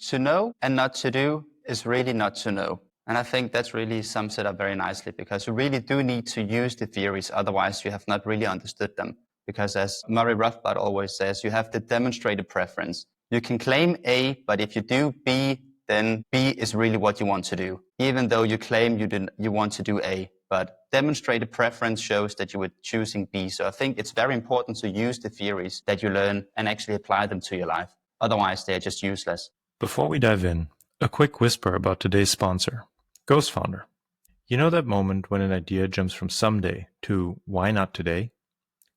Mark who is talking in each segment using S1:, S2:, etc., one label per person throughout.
S1: to know and not to do is really not to know. And I think that really sums it up very nicely, because you really do need to use the theories, otherwise you have not really understood them. Because as Murray Rothbard always says, you have to demonstrate a preference. You can claim A, but if you do B, then B is really what you want to do, even though you claim you want to do A. But demonstrate a preference shows that you were choosing B. So I think it's very important to use the theories that you learn and actually apply them to your life. Otherwise, they're just useless.
S2: Before we dive in, a quick whisper about today's sponsor, Ghost Founder. You know that moment when an idea jumps from someday to why not today?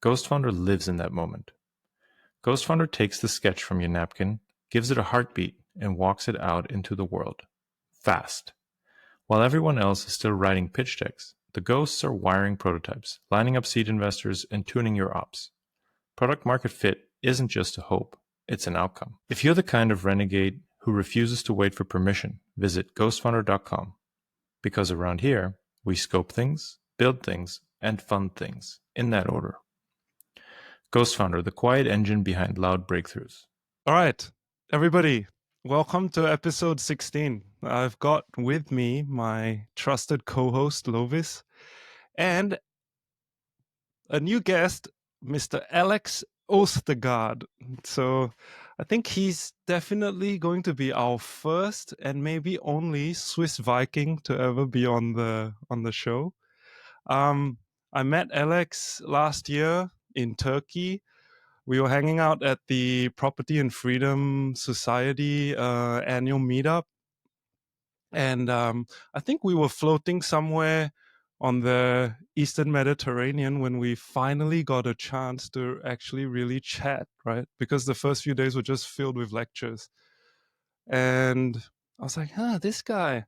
S2: Ghost Founder lives in that moment. Ghost Founder takes the sketch from your napkin, gives it a heartbeat, and walks it out into the world. Fast. While everyone else is still writing pitch decks, the ghosts are wiring prototypes, lining up seed investors, and tuning your ops. Product market fit isn't just a hope, it's an outcome. If you're the kind of renegade who refuses to wait for permission, visit ghostfounder.com. Because around here, we scope things, build things, and fund things, in that order. Ghost Founder, the quiet engine behind loud breakthroughs.
S3: All right, everybody, welcome to episode 16. I've got with me my trusted co-host, Lovis, and a new guest, Mr. Alex Ostergaard. So I think he's definitely going to be our first and maybe only Swiss Viking to ever be on the show. I met Alex last year in Turkey. We were hanging out at the Property and Freedom Society annual meetup. And I think we were floating somewhere on the Eastern Mediterranean when we finally got a chance to actually really chat, right? Because the first few days were just filled with lectures. And I was like, this guy,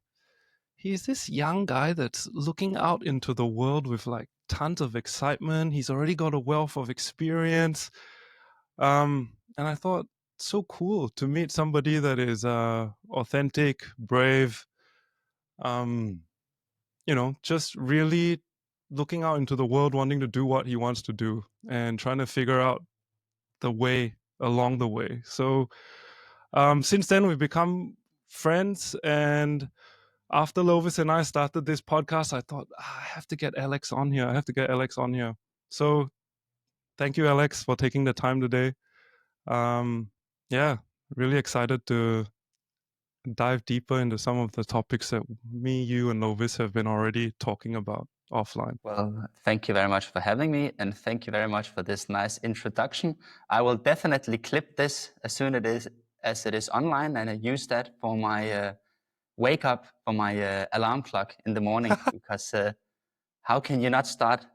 S3: he's this young guy that's looking out into the world with like tons of excitement. He's already got a wealth of experience. And I thought, so cool to meet somebody that is authentic, brave, just really looking out into the world, wanting to do what he wants to do and trying to figure out the way along the way. So since then, we've become friends. And after Lovis and I started this podcast, I thought, I have to get Alex on here. So thank you, Alex, for taking the time today. Really excited to dive deeper into some of the topics that me, you, and Lovis have been already talking about offline.
S1: Well, thank you very much for having me, and thank you very much for this nice introduction. I will definitely clip this as soon as it is online, and I use that for my wake up, for my alarm clock in the morning, because how can you not start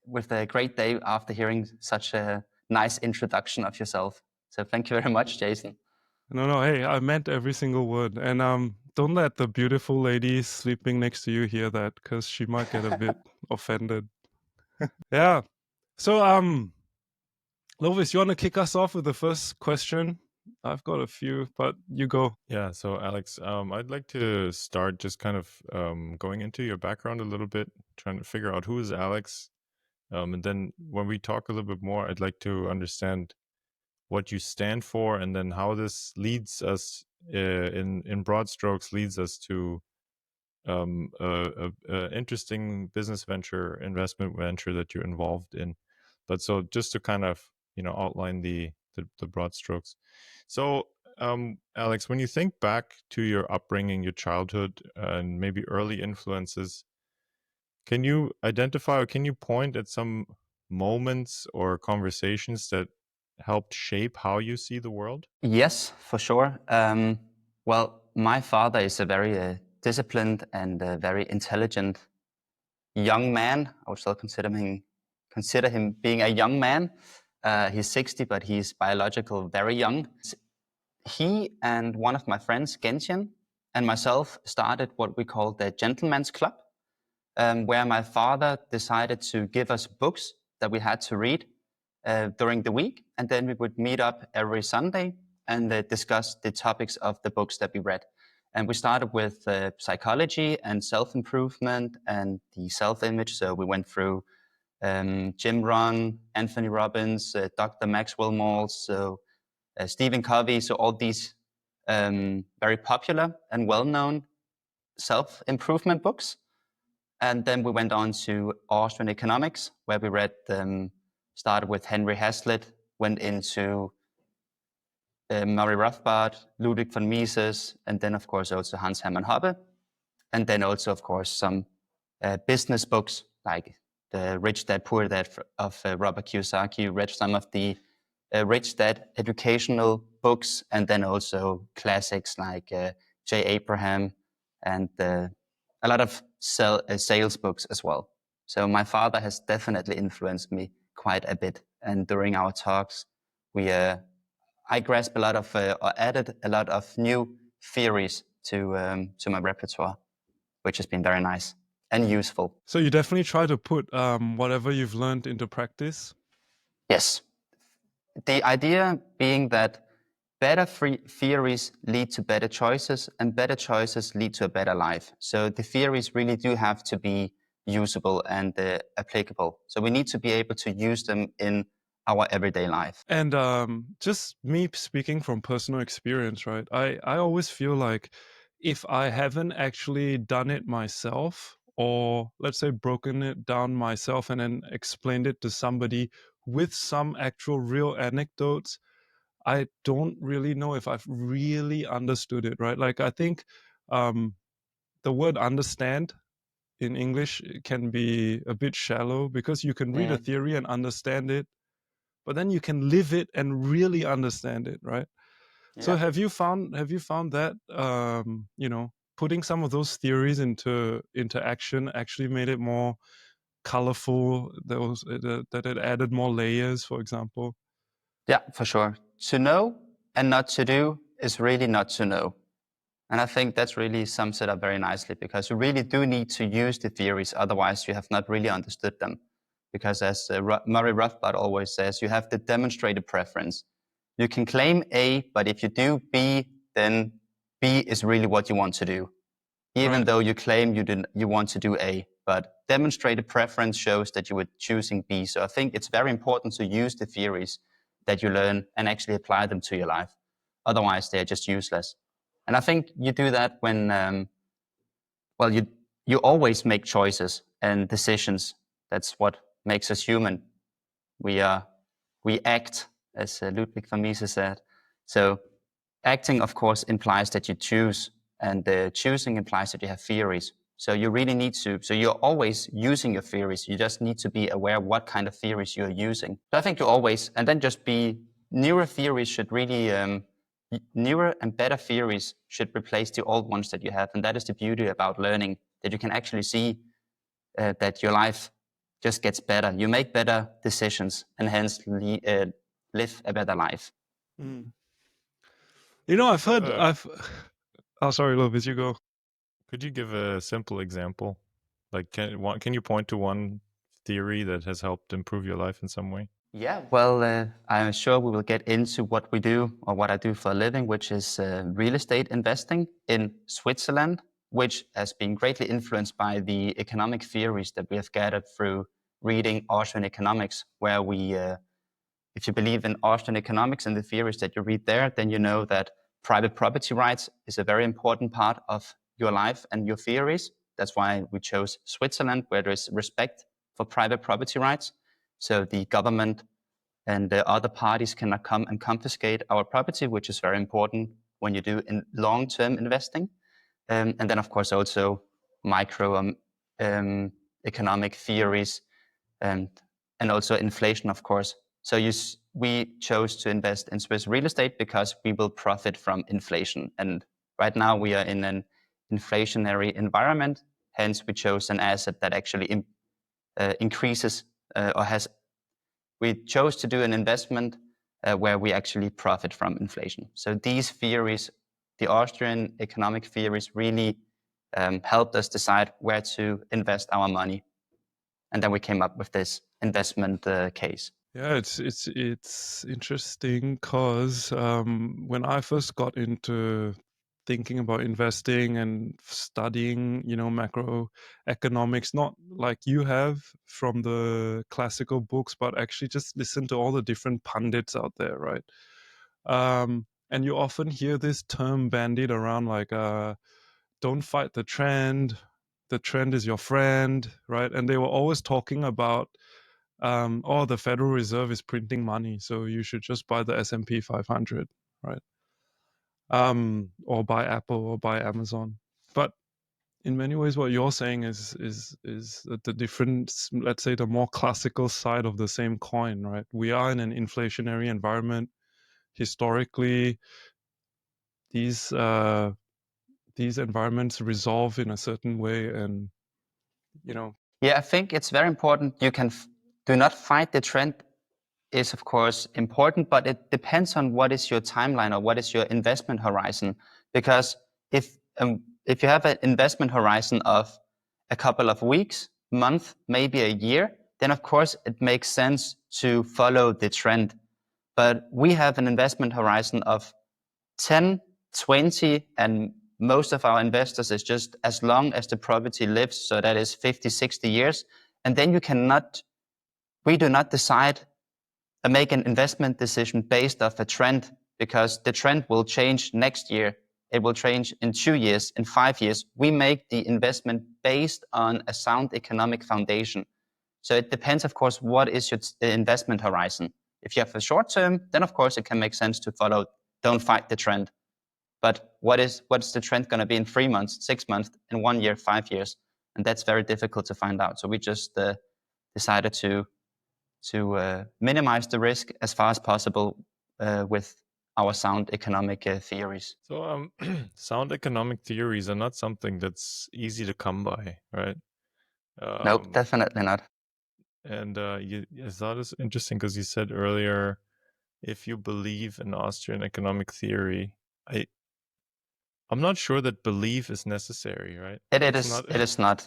S1: with a great day after hearing such a nice introduction of yourself? So thank you very much, Jason.
S3: No, hey, I meant every single word. And don't let the beautiful lady sleeping next to you hear that, because she might get a bit offended. Yeah. So, Lovis, you want to kick us off with the first question? I've got a few, but you go.
S2: Yeah, so Alex, I'd like to start just kind of going into your background a little bit, trying to figure out who is Alex. And then when we talk a little bit more, I'd like to understand what you stand for, and then how this leads us in broad strokes leads us to a interesting business venture, investment venture that you're involved in. But so just to kind of outline the broad strokes. So Alex, when you think back to your upbringing, your childhood, and maybe early influences, can you identify or can you point at some moments or conversations that helped shape how you see the world?
S1: Yes, for sure. Well, my father is a very disciplined and very intelligent young man. I would still consider him being a young man. He's 60, but he's biological very young. He and one of my friends, Gentian, and myself started what we call the Gentleman's Club, where my father decided to give us books that we had to read during the week, and then we would meet up every Sunday and discuss the topics of the books that we read. And we started with psychology and self-improvement and the self-image. So we went through Jim Rohn, Anthony Robbins, Dr. Maxwell Maltz, so Stephen Covey. So all these very popular and well-known self-improvement books. And then we went on to Austrian economics, where we read, started with Henry Hazlitt, went into Murray Rothbard, Ludwig von Mises, and then of course also Hans Hermann Hoppe. And then also, of course, some business books like The Rich Dad, Poor Dad of Robert Kiyosaki. Read some of the Rich Dad educational books, and then also classics like J. Abraham and a lot of sales books as well. So my father has definitely influenced me quite a bit. And during our talks, I grasped a lot of, or added a lot of new theories to my repertoire, which has been very nice and useful.
S3: So you definitely try to put whatever you've learned into practice?
S1: Yes. The idea being that better theories lead to better choices, and better choices lead to a better life. So the theories really do have to be usable and applicable. So we need to be able to use them in our everyday life.
S3: And just me speaking from personal experience, right? I always feel like if I haven't actually done it myself, or let's say broken it down myself and then explained it to somebody with some actual real anecdotes, I don't really know if I've really understood it, right? Like I think the word understand in English can be a bit shallow, because you can read a theory and understand it, but then you can live it and really understand it, right? Yeah. So have you found that putting some of those theories into action actually made it more colorful, that it added more layers, for example?
S1: Yeah, for sure. To know and not to do is really not to know. And I think that really sums it up very nicely, because you really do need to use the theories, otherwise you have not really understood them. Because as Murray Rothbard always says, you have the demonstrated preference. You can claim A, but if you do B, then B is really what you want to do. Even
S3: Right.
S1: though you claim you want to do A, but demonstrated preference shows that you were choosing B. So I think it's very important to use the theories that you learn and actually apply them to your life. Otherwise, they're just useless. And I think you do that when, you always make choices and decisions. That's what makes us human. We act, as Ludwig von Mises said. So acting, of course, implies that you choose, and choosing implies that you have theories. So you really need to, so you're always using your theories. You just need to be aware of what kind of theories you're using. So I think you always, and then just be, newer theories should really, newer and better theories should replace the old ones that you have. And that is the beauty about learning, that you can actually see that your life just gets better. You make better decisions and hence live a better life.
S3: Mm. I've heard, oh, sorry, Lovis, you go.
S2: Could you give a simple example? Like, can you point to one theory that has helped improve your life in some way?
S1: Yeah, well, I'm sure we will get into what we do, or what I do for a living, which is real estate investing in Switzerland, which has been greatly influenced by the economic theories that we have gathered through reading Austrian economics, where if you believe in Austrian economics and the theories that you read there, then you know that private property rights is a very important part of your life and your theories. That's why we chose Switzerland, where there is respect for private property rights. So the government and the other parties cannot come and confiscate our property, which is very important when you do in long-term investing. And then, of course, also micro economic theories, and also inflation, of course. So we chose to invest in Swiss real estate because we will profit from inflation. And right now we are in an inflationary environment. Hence, we chose an asset that actually increases we chose to do an investment where we actually profit from inflation. So these theories, the Austrian economic theories, really helped us decide where to invest our money. And then we came up with this investment case.
S3: Yeah, it's interesting because when I first got into thinking about investing and studying, macroeconomics, not like you have from the classical books, but actually just listen to all the different pundits out there, right? And And you often hear this term bandied around like, don't fight the trend is your friend, right? And they were always talking about, the Federal Reserve is printing money, so you should just buy the S&P 500, right? Or buy Apple or buy Amazon. But in many ways, what you're saying is the different, let's say, the more classical side of the same coin, right? We are in an inflationary environment. Historically, these environments resolve in a certain way, and
S1: Yeah, I think it's very important. You can do not fight the trend is of course important, but it depends on what is your timeline or what is your investment horizon. Because if you have an investment horizon of a couple of weeks, month, maybe a year, then of course it makes sense to follow the trend. But we have an investment horizon of 10, 20, and most of our investors is just as long as the property lives, so that is 50, 60 years. And then we do not decide and make an investment decision based off a trend, because the trend will change next year. It will change in 2 years, in 5 years. We make the investment based on a sound economic foundation. So it depends, of course, what is your investment horizon. If you have a short term, then of course it can make sense to follow, don't fight the trend. But what's the trend going to be in 3 months, 6 months, in 1 year, 5 years? And that's very difficult to find out. So we just decided to minimize the risk as far as possible with our sound economic theories.
S2: So sound economic theories are not something that's easy to come by, right?
S1: Nope, definitely not.
S2: And I thought it's interesting because you said earlier, if you believe in Austrian economic theory, I'm not sure that belief is necessary, right?
S1: It is not.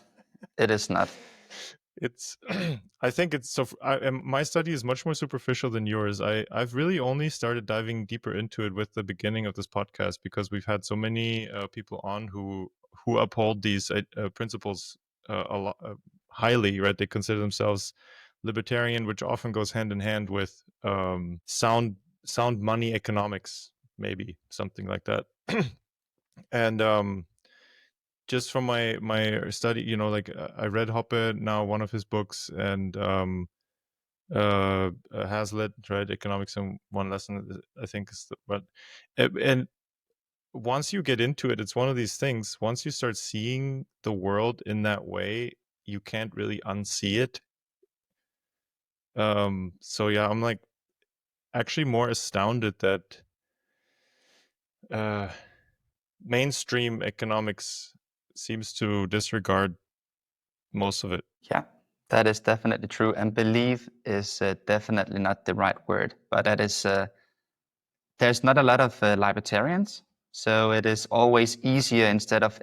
S2: It's I think it's so my study is much more superficial than yours. I've really only started diving deeper into it with the beginning of this podcast, because we've had so many people on who uphold these principles a lot, highly, right? They consider themselves libertarian, which often goes hand in hand with sound money economics, maybe something like that. And just from my study, like I read Hoppe, now one of his books, and Hazlitt, right, Economics in One Lesson, I think is but and once you get into it, it's one of these things. Once you start seeing the world in that way, you can't really unsee it. So yeah, I'm like actually more astounded that mainstream economics seems to disregard most of it.
S1: Yeah, that is definitely true. And believe is definitely not the right word, but that is, there's not a lot of libertarians. So it is always easier, instead of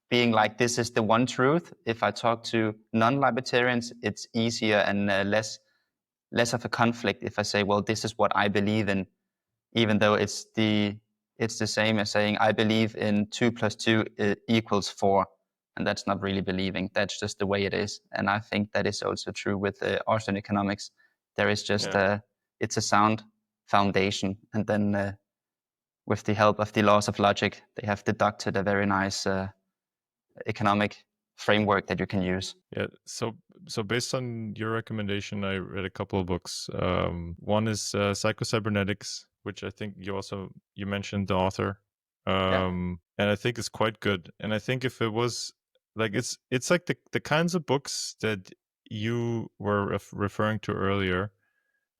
S1: being like, this is the one truth. If I talk to non-libertarians, it's easier and less of a conflict if I say, well, this is what I believe in, even though it's the same as saying I believe in 2 + 2 equals 4, and that's not really believing. That's just the way it is. And I think that is also true with Austrian economics. There is just it's a sound foundation, and then with the help of the laws of logic, they have deducted a very nice economic framework that you can use.
S2: Yeah. So based on your recommendation, I read a couple of books. One is Psycho-Cybernetics, which I think you mentioned the author. And I think it's quite good. And I think if it was like, it's like the kinds of books that you were referring to earlier,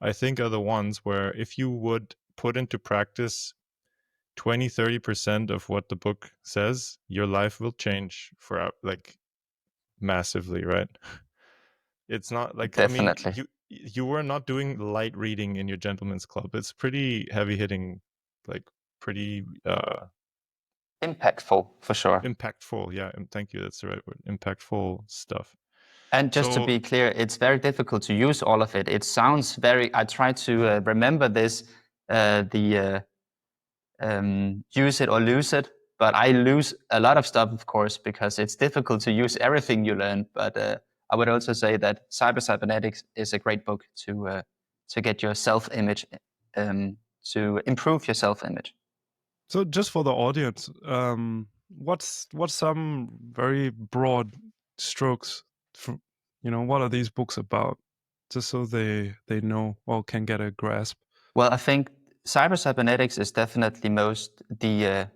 S2: I think are the ones where if you would put into practice 20-30% of what the book says, your life will change for like massively, right? It's not like,
S1: Definitely.
S2: I mean, you were not doing light reading in your gentleman's club. It's pretty heavy hitting, like pretty
S1: Impactful, for sure.
S2: impactful. Yeah, and thank you. That's the right word. Impactful stuff.
S1: And just to be clear, it's very difficult to use all of it. It sounds very, I try to remember this, use it or lose it, but I lose a lot of stuff, of course, because it's difficult to use everything you learn. But I would also say that Cybernetics is a great book to get your self-image, to improve your self-image.
S3: So just for the audience, what's some very broad strokes from, what are these books about? Just so they know or can get a grasp.
S1: Well, I think Cyber-Cybernetics is definitely in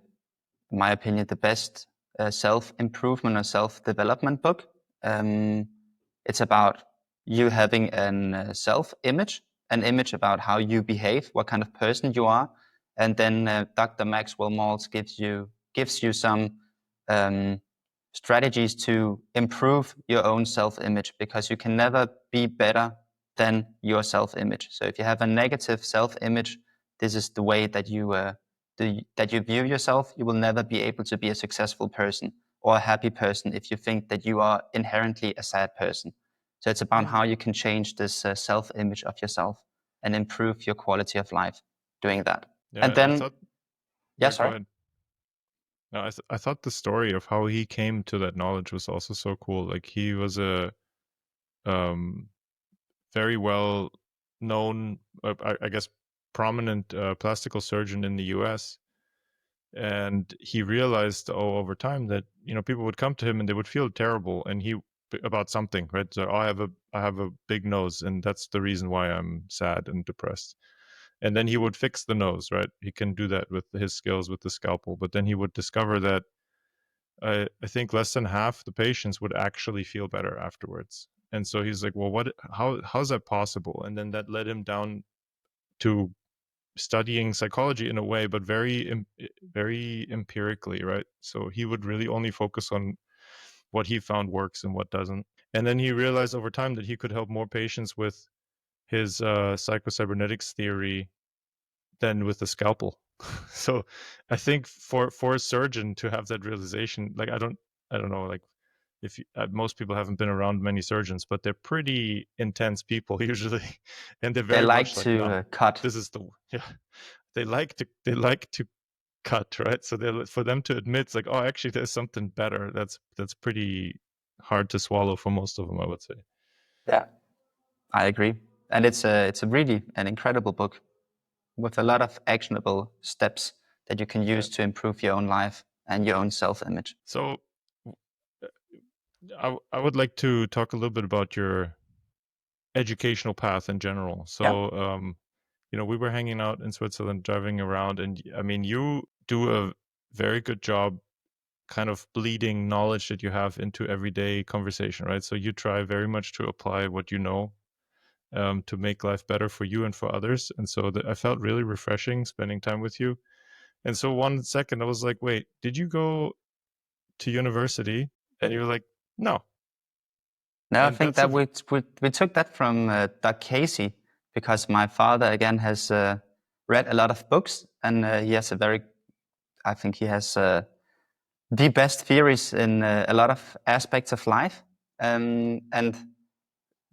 S1: my opinion, the best self-improvement or self-development book. It's about you having a self-image, an image about how you behave, what kind of person you are, and then Dr. Maxwell Maltz gives you some strategies to improve your own self-image, because you can never be better than your self-image. So if you have a negative self-image, this is the way that you view yourself. You will never be able to be a successful person or a happy person if you think that you are inherently a sad person. So it's about how you can change this self-image of yourself and improve your quality of life doing that.
S2: Yeah,
S1: And then,
S2: I thought.
S1: yeah,
S2: Go
S1: sorry.
S2: ahead. No, I thought the story of how he came to that knowledge was also so cool. Like he was a very well known, I guess, prominent plastical surgeon in the U.S. And he realized over time that people would come to him and they would feel terrible, and he about something, right? So I have a big nose, and that's the reason why I'm sad and depressed. And then he would fix the nose, right? He can do that with his skills with the scalpel, but then he would discover that I think less than half the patients would actually feel better afterwards. And so he's like, well, how's that possible? And then that led him down to studying psychology in a way, but very empirically, right? So he would really only focus on what he found works and what doesn't. And then he realized over time that he could help more patients with his psychocybernetics theory than with the scalpel. So I think for a surgeon to have that realization, like I don't know, like if most people haven't been around many surgeons, but they're pretty intense people usually, and they're
S1: They
S2: very
S1: like
S2: much like, no,
S1: to cut.
S2: this is the yeah. They like to cut, right? So they for them to admit, it's like, oh, actually, there's something better. That's pretty hard to swallow for most of them, I would say.
S1: Yeah, I agree. And it's a really an incredible book with a lot of actionable steps that you can use to improve your own life and your own self-image.
S2: So I would like to talk a little bit about your educational path in general. So, we were hanging out in Switzerland, driving around, and I mean, you do a very good job kind of bleeding knowledge that you have into everyday conversation, right? So you try very much to apply what you know to make life better for you and for others. And so I felt really refreshing spending time with you. And so 1 second, I was like, wait, did you go to university? And you were like, no.
S1: No, I
S2: And
S1: think
S2: that's
S1: that we took that from Doug Casey, because my father, again, has read a lot of books, and he has I think he has the best theories in a lot of aspects of life. And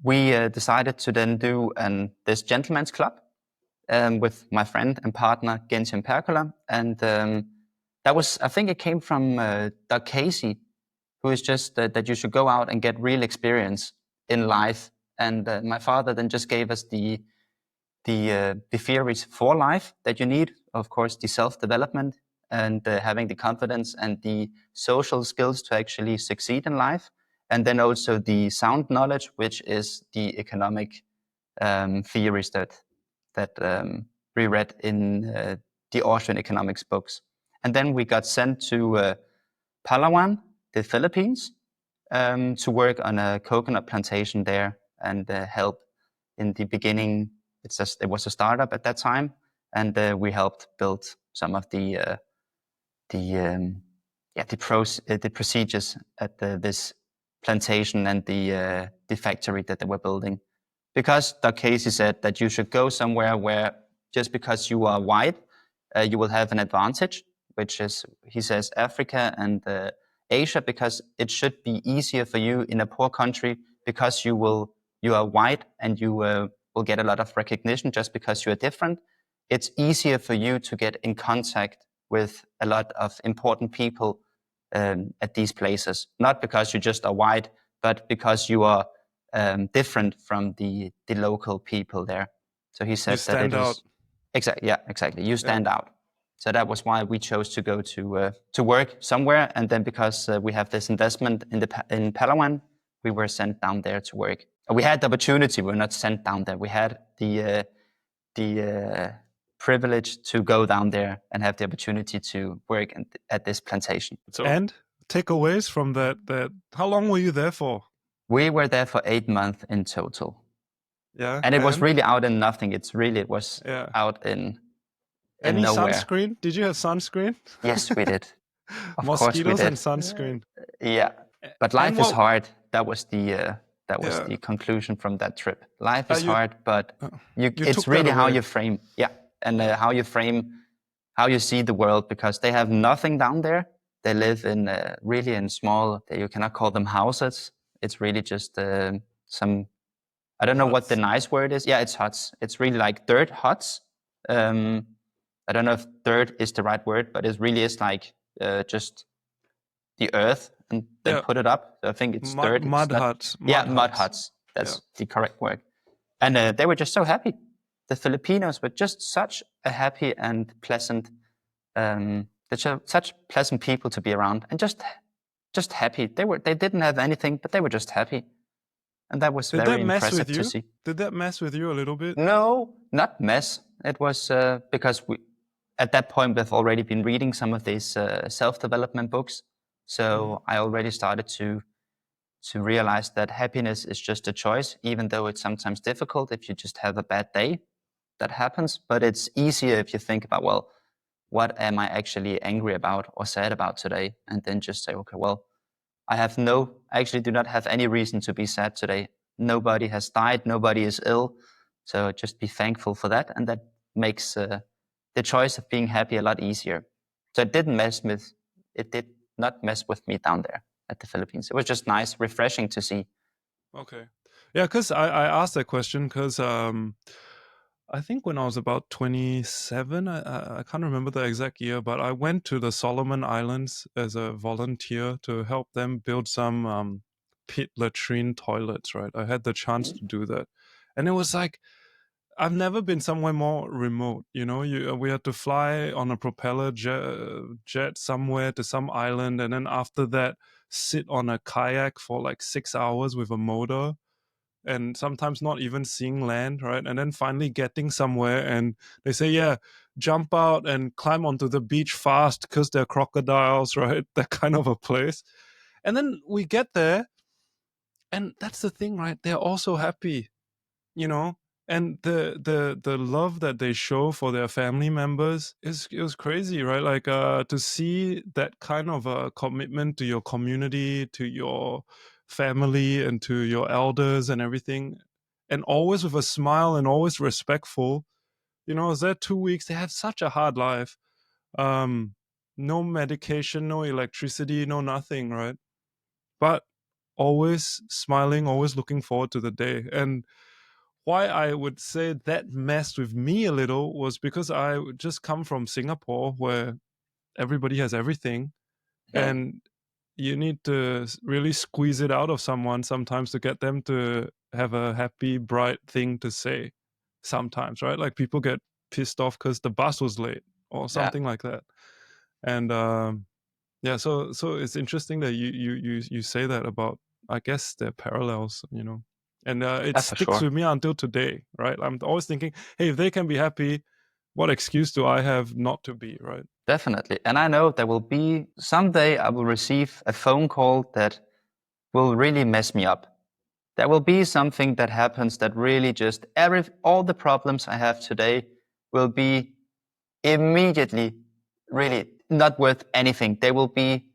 S1: we decided to then do this gentleman's club with my friend and partner, Gentian Percola. And that was, I think it came from Doug Casey, who is just that you should go out and get real experience in life. And my father then just gave us the theories for life that you need. Of course, the self-development and having the confidence and the social skills to actually succeed in life. And then also the sound knowledge, which is the economic theories that we read in the Austrian economics books. And then we got sent to Palawan, the Philippines, to work on a coconut plantation there and help in the beginning. It was a startup at that time, and we helped build some of the procedures at this plantation and the factory that they were building. Because Doug Casey said that you should go somewhere where just because you are white, you will have an advantage, which is, he says, Africa and Asia, because it should be easier for you in a poor country because you are white and you will get a lot of recognition just because you are different. It's easier for you to get in contact with a lot of important people at these places, not because you just are white, but because you are different from the local people there. So he said
S3: You stand out.
S1: exactly. You stand out. So that was why we chose to go to work somewhere. And then because we have this investment in Palawan, we were sent down there to work. We had the opportunity. We were not sent down there. We had the privilege to go down there and have the opportunity to work at this plantation.
S3: And takeaways from that, how long were you there for?
S1: We were there for 8 months in total.
S3: Yeah.
S1: And it was really out in nothing. It was
S3: Yeah.
S1: out in
S3: Any
S1: nowhere.
S3: sunscreen? Did you have sunscreen?
S1: Yes, we did. Of course we
S3: Mosquitoes
S1: did.
S3: and sunscreen.
S1: Yeah. But life is hard. That was the conclusion from that trip. Life is hard, but it's really how you frame. Yeah. And how you see the world, because they have nothing down there. They live in really in small, you cannot call them houses. It's really just some, I don't know what the nice word is. Yeah, it's huts. It's really like dirt huts. I don't know if dirt is the right word, but it really is like just the earth and then put it up. So I think it's dirt.
S3: Mud huts.
S1: Mud huts. That's the correct word. And they were just so happy. The Filipinos were just such a happy and pleasant, such pleasant people to be around, and just happy. They didn't have anything, but they were just happy. And that was very impressive to see.
S3: Did that mess with you a little bit?
S1: No, not mess. It was because at that point, we've already been reading some of these self-development books. So I already started to realize that happiness is just a choice, even though it's sometimes difficult if you just have a bad day. That happens. But it's easier if you think about, well, what am I actually angry about or sad about today? And then just say, okay, well, I actually do not have any reason to be sad today. Nobody has died. Nobody is ill. So just be thankful for that. And that makes the choice of being happy a lot easier. So it did not mess with me down there at the Philippines. It was just nice, refreshing to see.
S3: Okay. Yeah, because I asked that question because I think when I was about 27, I can't remember the exact year, but I went to the Solomon Islands as a volunteer to help them build some pit latrine toilets, right? I had the chance to do that. And it was like, I've never been somewhere more remote. We had to fly on a propeller jet somewhere to some island, and then after that, sit on a kayak for like 6 hours with a motor, and sometimes not even seeing land, right? And then finally getting somewhere, and they say, yeah, jump out and climb onto the beach fast because there are crocodiles, right? That kind of a place. And then we get there, and that's the thing, right? They're also happy, and the love that they show for their family members it was crazy, right? Like to see that kind of a commitment to your community, to your family, and to your elders and everything, and always with a smile and always respectful. I was there 2 weeks. They have such a hard life. No medication, no electricity, no nothing, right? But always smiling, always looking forward to the day. And why I would say that messed with me a little was because I just come from Singapore, where everybody has everything, and you need to really squeeze it out of someone sometimes to get them to have a happy, bright thing to say sometimes, right? Like people get pissed off because the bus was late or something like that. And so it's interesting that you say that about, I guess, the parallels, and it sticks with me until today, right? I'm always thinking, hey, if they can be happy, what excuse do I have not to be, right?
S1: Definitely. And I know there will be someday I will receive a phone call that will really mess me up. There will be something that happens that really just all the problems I have today will be immediately really not worth anything. They will be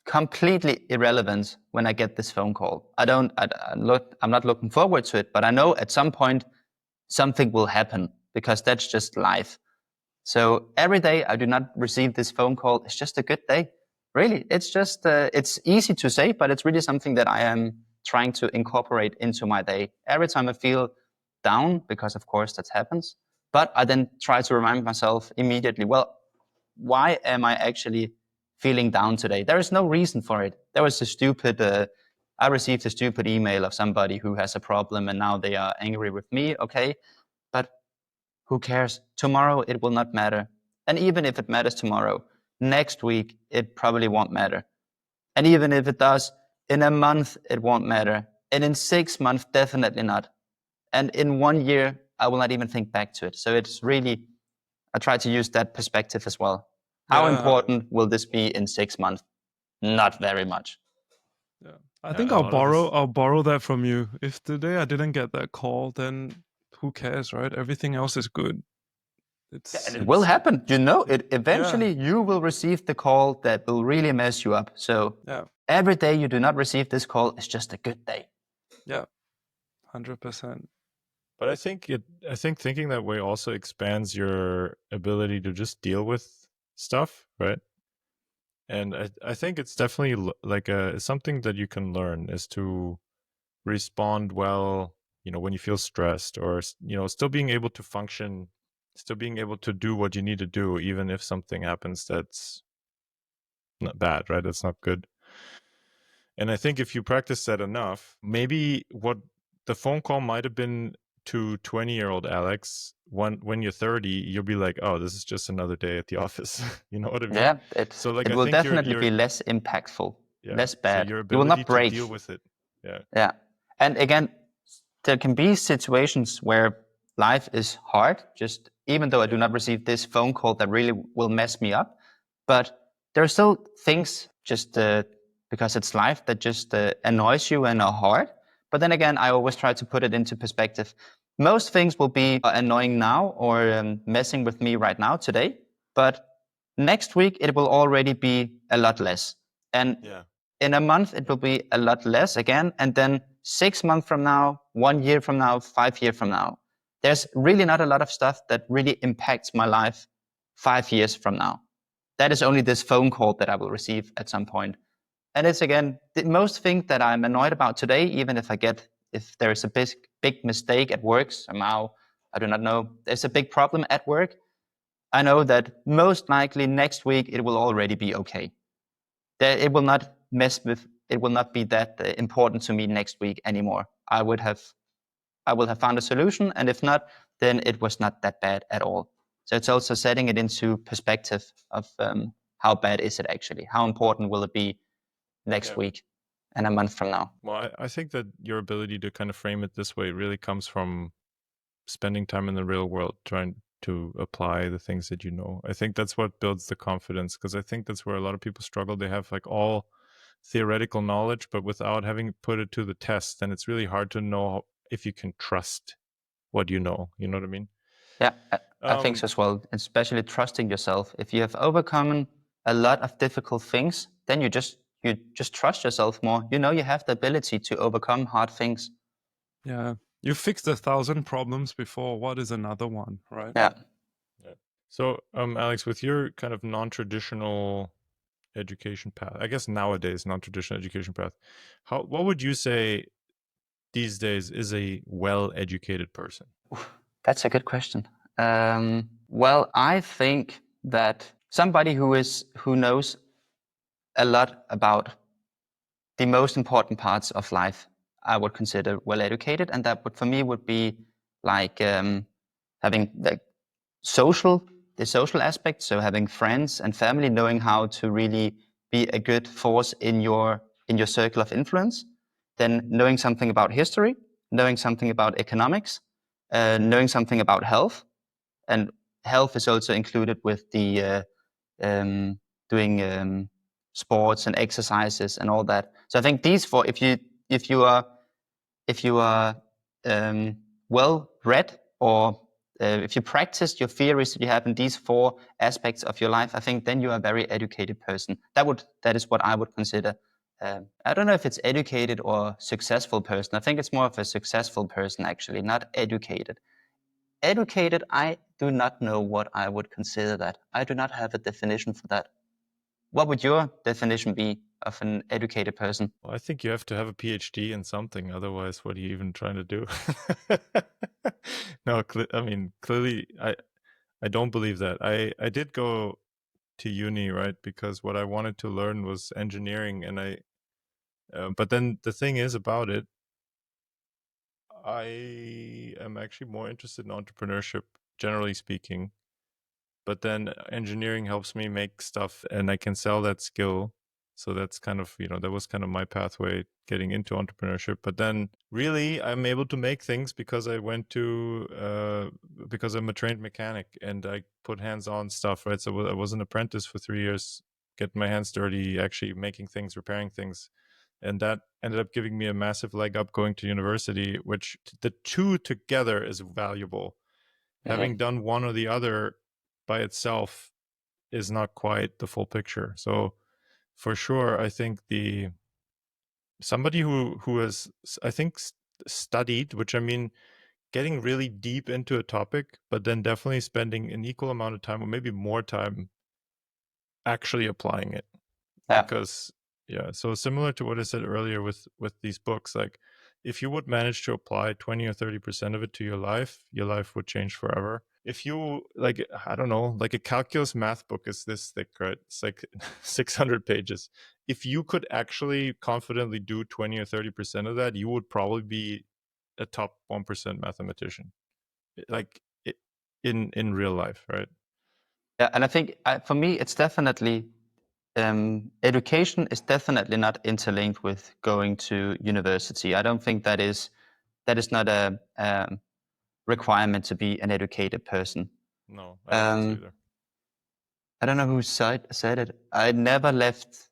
S1: completely irrelevant when I get this phone call. I'm not looking forward to it, but I know at some point something will happen because that's just life. So every day I do not receive this phone call, it's just a good day. Really, it's just, it's easy to say, but it's really something that I am trying to incorporate into my day. Every time I feel down, because of course that happens, but I then try to remind myself immediately, well, why am I actually feeling down today? There is no reason for it. There was I received a stupid email of somebody who has a problem and now they are angry with me. Okay, but who cares? Tomorrow it will not matter. And even if it matters tomorrow, next week, it probably won't matter. And even if it does, in a month, it won't matter. And in 6 months, definitely not. And in 1 year, I will not even think back to it. So it's really, I try to use that perspective as well. How important will this be in 6 months? Not very much.
S3: Yeah. I think I'll borrow that from you. If today I didn't get that call, then who cares, right? Everything else is good.
S1: And it will happen. It eventually you will receive the call that will really mess you up. So every day you do not receive this call is just a good day.
S3: Yeah, 100%.
S2: But I think thinking that way also expands your ability to just deal with stuff, right? And I think it's definitely like something that you can learn is to respond well, when you feel stressed, or, still being able to function, still being able to do what you need to do, even if something happens that's not bad, right? That's not good. And I think if you practice that enough, maybe what the phone call might have been to 20-year-old Alex, when you're 30, you'll be like, oh, this is just another day at the office. You know what I mean?
S1: Yeah,
S2: it
S1: will definitely be less impactful, less bad.
S2: So your
S1: you will
S2: ability
S1: not break.
S2: to deal with it. Yeah.
S1: Yeah. And again, there can be situations where life is hard, just even though I do not receive this phone call that really will mess me up. But there are still things just because it's life that just annoys you and are hard. But then again, I always try to put it into perspective. Most things will be annoying now or messing with me right now today. But next week, it will already be a lot less. And in a month, it will be a lot less again. And then 6 months from now, 1 year from now, 5 years from now, there's really not a lot of stuff that really impacts my life 5 years from now. That is only this phone call that I will receive at some point. And it's again, the most thing that I'm annoyed about today, even if there is a big mistake at work somehow, I do not know, there's a big problem at work, I know that most likely next week it will already be okay. It will not be that important to me next week anymore. I will have found a solution, and if not, then it was not that bad at all. So it's also setting it into perspective of how bad is it actually? How important will it be next week and a month from now?
S2: Well, I think that your ability to kind of frame it this way really comes from spending time in the real world, trying to apply the things that you know. I think that's what builds the confidence, because I think that's where a lot of people struggle. They have like all theoretical knowledge, but without having put it to the test, then it's really hard to know if you can trust what you know. You know what I mean?
S1: Yeah, I think so as well, especially trusting yourself. If you have overcome a lot of difficult things, then you just trust yourself more. You know you have the ability to overcome hard things.
S3: Yeah. You fixed 1,000 problems before. What is another one, right?
S1: Yeah.
S2: So, Alex, with your kind of non-traditional education path, I guess nowadays non-traditional education path, what would you say these days is a well-educated person?
S1: That's a good question. Well, I think that somebody who knows a lot about the most important parts of life, I would consider well educated, and that would for me would be like having the social aspect, so having friends and family, knowing how to really be a good force in your circle of influence, then knowing something about history, knowing something about economics, knowing something about health, and health is also included with the doing sports and exercises and all that. So I think these four, if you are well read, or if you practice your theories that you have in these 4 aspects of your life, I think then you are a very educated person. That is what I would consider. I don't know if it's educated or successful person. I think it's more of a successful person, actually, not educated. Educated, I do not know what I would consider that. I do not have a definition for that. What would your definition be of an educated person?
S2: Well, I think you have to have a PhD in something. Otherwise, what are you even trying to do? No, I mean, clearly, I don't believe that. I did go to uni, right? Because what I wanted to learn was engineering, and but then the thing is about it, I am actually more interested in entrepreneurship, generally speaking. but then engineering helps me make stuff and I can sell that skill. So that's kind of, that was kind of my pathway getting into entrepreneurship. But then really I'm able to make things because I went to, because I'm a trained mechanic and I put hands-on stuff, right? So I was an apprentice for 3 years, getting my hands dirty, actually making things, repairing things. And that ended up giving me a massive leg up going to university, which the two together is valuable. Having done one or the other by itself is not quite the full picture. So for sure, I think somebody who has, I think, studied, which I mean, getting really deep into a topic, but then definitely spending an equal amount of time or maybe more time actually applying it.
S1: Yeah.
S2: Because so similar to what I said earlier with these books, like if you would manage to apply 20 or 30% of it to your life would change forever. If you, like, I don't know, like a calculus math book is this thick, right? It's like 600 pages. If you could actually confidently do 20 or 30% of that, you would probably be a top 1% mathematician, like in real life, right?
S1: Yeah, and I think for me, it's definitely education is definitely not interlinked with going to university. I don't think that is not a requirement to be an educated person.
S2: No, I don't think so either.
S1: I don't know who said it. I never left.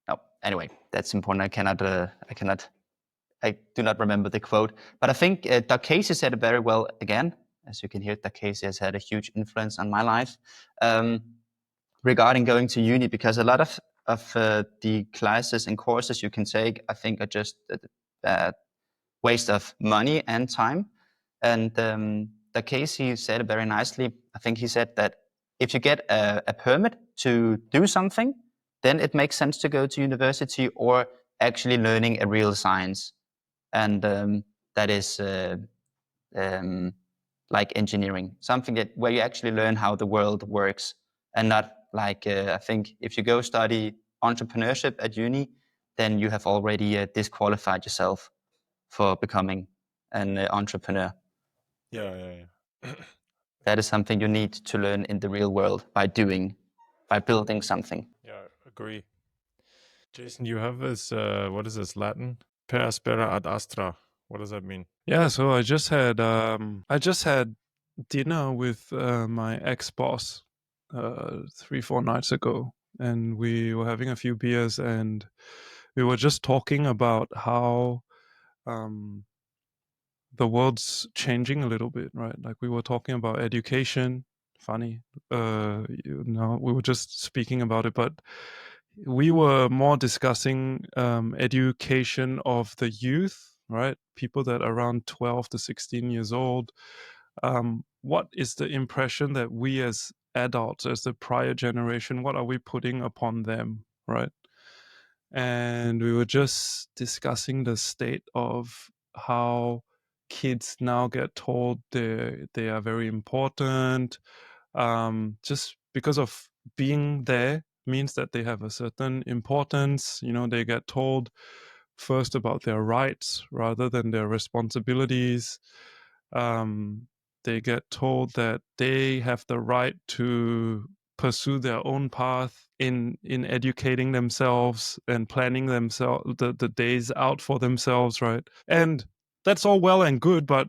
S1: No, anyway, that's important. I do not remember the quote, but I think Doug Casey said it very well again. As you can hear, Doug Casey has had a huge influence on my life regarding going to uni, because a lot of the classes and courses you can take, I think, are just a waste of money and time. And Doug Casey said it very nicely. I think he said that if you get a permit to do something, then it makes sense to go to university or actually learning a real science. And that is like engineering, something where you actually learn how the world works, and not like I think if you go study entrepreneurship at uni, then you have already disqualified yourself for becoming an entrepreneur.
S2: Yeah.
S1: That is something you need to learn in the real world by building something.
S2: Yeah, agree. Jason, you have this, what is this, Latin? Per aspera ad astra. What does that mean?
S3: Yeah, so I just had dinner with my ex-boss 3-4 nights ago, and we were having a few beers, and we were just talking about how the world's changing a little bit, right? Like we were talking about education. Funny, we were just speaking about it, but we were more discussing education of the youth, right? People that are around 12 to 16 years old. What is the impression that we as adults, as the prior generation, what are we putting upon them, right? And we were just discussing the state of how kids now get told they are very important, just because of being there means that they have a certain importance. They get told first about their rights rather than their responsibilities. They get told that they have the right to pursue their own path in educating themselves and planning themselves the days out for themselves, right? And that's all well and good, but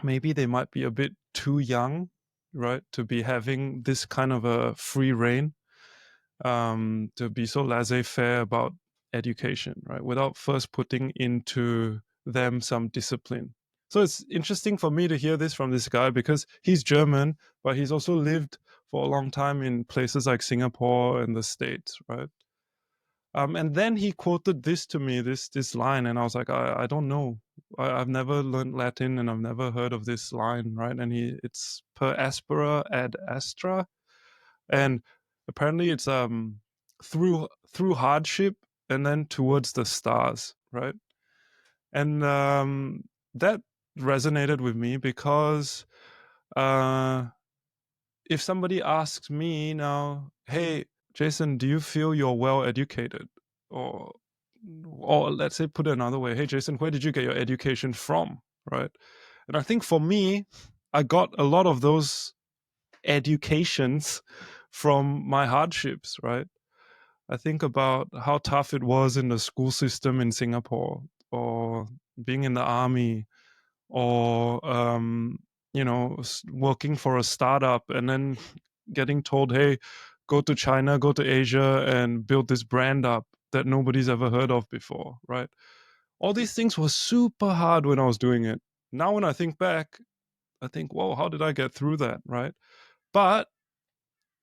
S3: maybe they might be a bit too young, right, to be having this kind of a free reign, to be so laissez-faire about education, right, without first putting into them some discipline. So it's interesting for me to hear this from this guy because he's German, but he's also lived for a long time in places like Singapore and the States, right? And then he quoted this to me, this line, and I was like, I don't know. I've never learned Latin, and I've never heard of this line, right? And it's per aspera ad astra, and apparently it's through hardship and then towards the stars, right? And that resonated with me because if somebody asks me now, hey, Jason, do you feel you're well educated? Or let's say, put it another way, hey, Jason, where did you get your education from? Right. And I think for me, I got a lot of those educations from my hardships, right? I think about how tough it was in the school system in Singapore, or being in the army, or working for a startup and then getting told, hey, go to China, go to Asia and build this brand up that nobody's ever heard of before, right? All these things were super hard when I was doing it. Now when I think back, I think, whoa, how did I get through that, right? But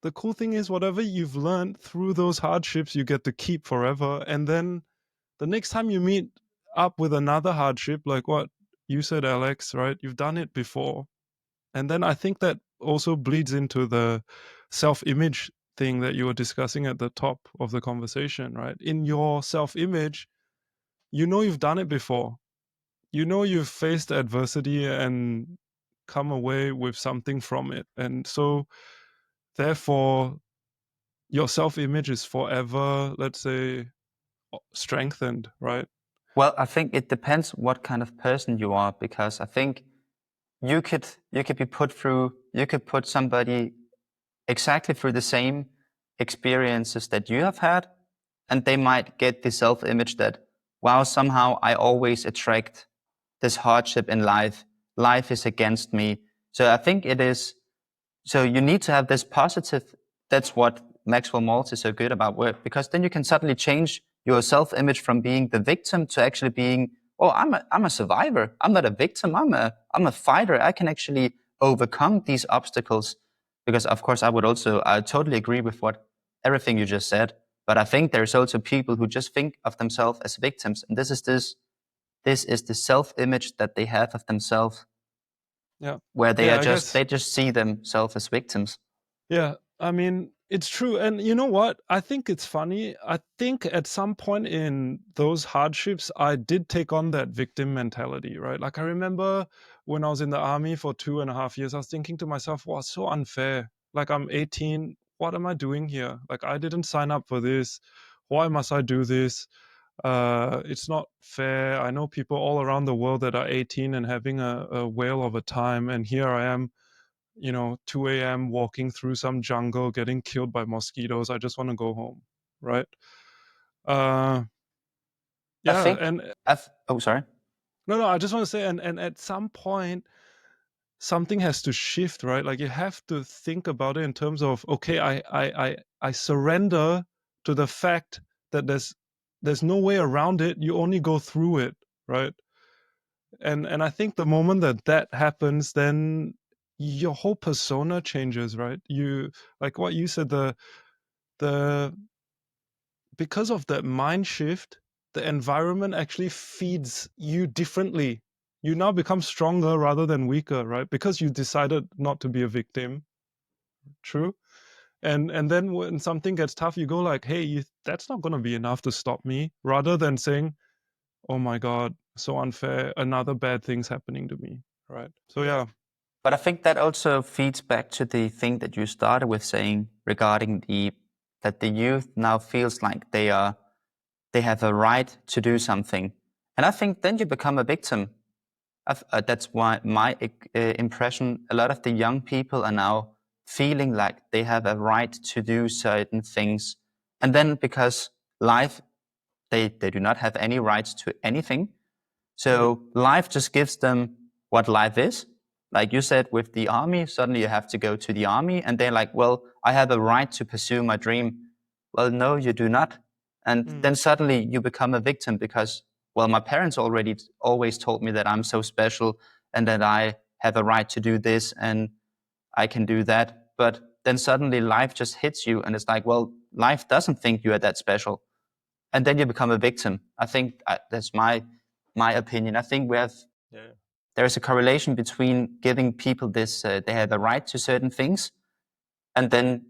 S3: the cool thing is, whatever you've learned through those hardships, you get to keep forever. And then the next time you meet up with another hardship, like what you said, Alex, right? You've done it before. And then I think that also bleeds into the self-image thing that you were discussing at the top of the conversation, right? In your self-image, you know you've done it before. You know you've faced adversity and come away with something from it. And so therefore your self-image is forever, let's say, strengthened, right?
S1: Well, I think it depends what kind of person you are, because I think you could be put through, you could put somebody exactly through the same experiences that you have had, and they might get the self-image that, wow, somehow I always attract this hardship in life. Life is against me. So I think it is, so you need to have this positive, that's what Maxwell Maltz is so good about work, because then you can suddenly change your self-image from being the victim to actually being, oh, I'm a survivor. I'm not a victim. I'm a fighter. I can actually overcome these obstacles. Because of course I totally agree with everything you just said. But I think there's also people who just think of themselves as victims. And this is the self-image that they have of themselves,
S3: Yeah.
S1: where they
S3: Yeah,
S1: are
S3: I guess.
S1: they just see themselves as victims.
S3: Yeah, I mean, it's true. And you know what? I think it's funny. I think at some point in those hardships, I did take on that victim mentality, right? Like I remember when I was in the army for 2.5 years, I was thinking to myself, wow, it's so unfair. Like I'm 18. What am I doing here? Like I didn't sign up for this. Why must I do this? It's not fair. I know people all around the world that are 18 and having a whale of a time. And here I am, 2 a.m. walking through some jungle, getting killed by mosquitoes. I just want to go home, right?
S1: I
S3: Yeah,
S1: think
S3: and
S1: oh, sorry.
S3: no, I just want to say, and at some point, something has to shift, right? Like you have to think about it in terms of, okay, I surrender to the fact that there's no way around it. You only go through it, right? And I think the moment that happens, then your whole persona changes, right? You, like what you said, the because of that mind shift, the environment actually feeds you differently. You now become stronger rather than weaker, right? Because you decided not to be a victim. True. And then when something gets tough, you go like, hey, that's not going to be enough to stop me, rather than saying, oh my God, so unfair, another bad thing's happening to me, right? So yeah.
S1: But I think that also feeds back to the thing that you started with saying regarding that the youth now feels like they have a right to do something, and I think then you become a victim. That's why my impression, a lot of the young people are now feeling like they have a right to do certain things, and then because life, they do not have any rights to anything. So life just gives them what life is. Like you said with the army, suddenly you have to go to the army, and they're like, well, I have a right to pursue my dream. Well, no, you do not. And then suddenly you become a victim because, well, my parents already always told me that I'm so special and that I have a right to do this and I can do that. But then suddenly life just hits you and it's like, well, life doesn't think you are that special. And then you become a victim. I think that's my opinion. I think there is a correlation between giving people this, they have a right to certain things, and then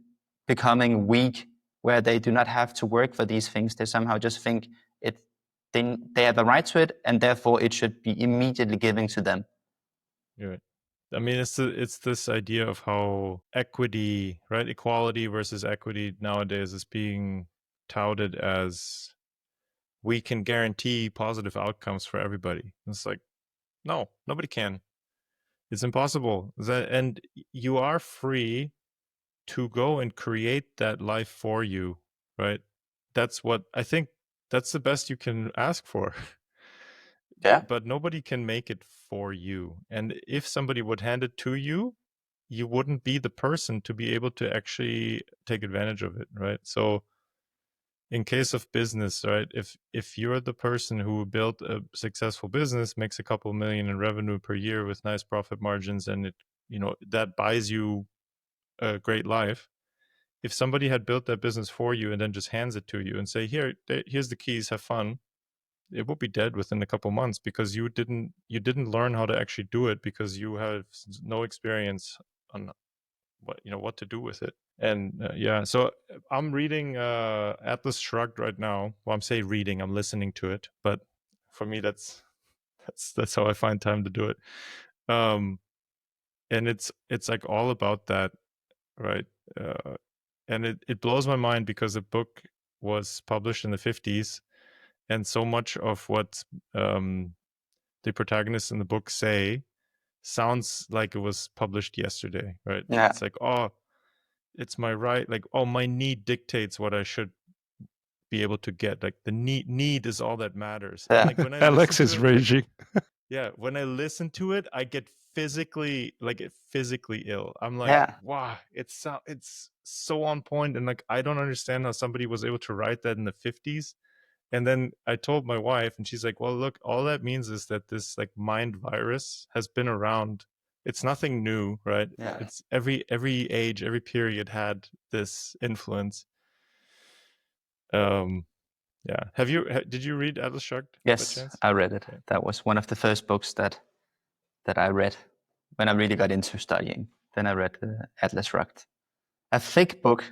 S1: becoming weak, where they do not have to work for these things. They somehow just think they have a right to it, and therefore it should be immediately given to them.
S2: You're right. I mean, it's this idea of how equity, right? Equality versus equity nowadays is being touted as we can guarantee positive outcomes for everybody. It's like, no, nobody can. It's impossible. And you are free to go and create that life for you, right? That's what I think, that's the best you can ask for.
S1: Yeah.
S2: But nobody can make it for you. And if somebody would hand it to you, you wouldn't be the person to be able to actually take advantage of it, right? So in case of business, right, if you're the person who built a successful business, makes a couple million in revenue per year with nice profit margins, and it, that buys you a great life. If somebody had built that business for you and then just hands it to you and say, here's the keys, have fun, it will be dead within a couple months, because you didn't learn how to actually do it, because you have no experience on what to do with it. And so I'm reading Atlas Shrugged right now. Well, I'm saying reading, I'm listening to it, but for me that's how I find time to do it. And it's like all about that, right? And it blows my mind, because the book was published in the 50s, and so much of what the protagonists in the book say sounds like it was published yesterday, right?
S1: Yeah.
S2: It's like, oh, it's my right, like, oh, my need dictates what I should be able to get. Like the need is all that matters.
S1: Yeah.
S2: And like when I
S3: Alex
S2: listen
S3: is
S2: to it,
S3: raging.
S2: when I listen to it, I get physically ill. I'm like,
S1: Yeah.
S2: wow, it's so on point. And like, I don't understand how somebody was able to write that in the 50s. And then I told my wife, and she's like, well, look, all that means is that this like mind virus has been around. It's nothing new, right?
S1: Yeah.
S2: It's every age, every period had this influence. Yeah. Did you read Atlas Shrugged by
S1: Yes,
S2: chance?
S1: I read it.
S2: Yeah.
S1: That was one of the first books that I read when I really got into studying. Then I read Atlas Shrugged. A thick book,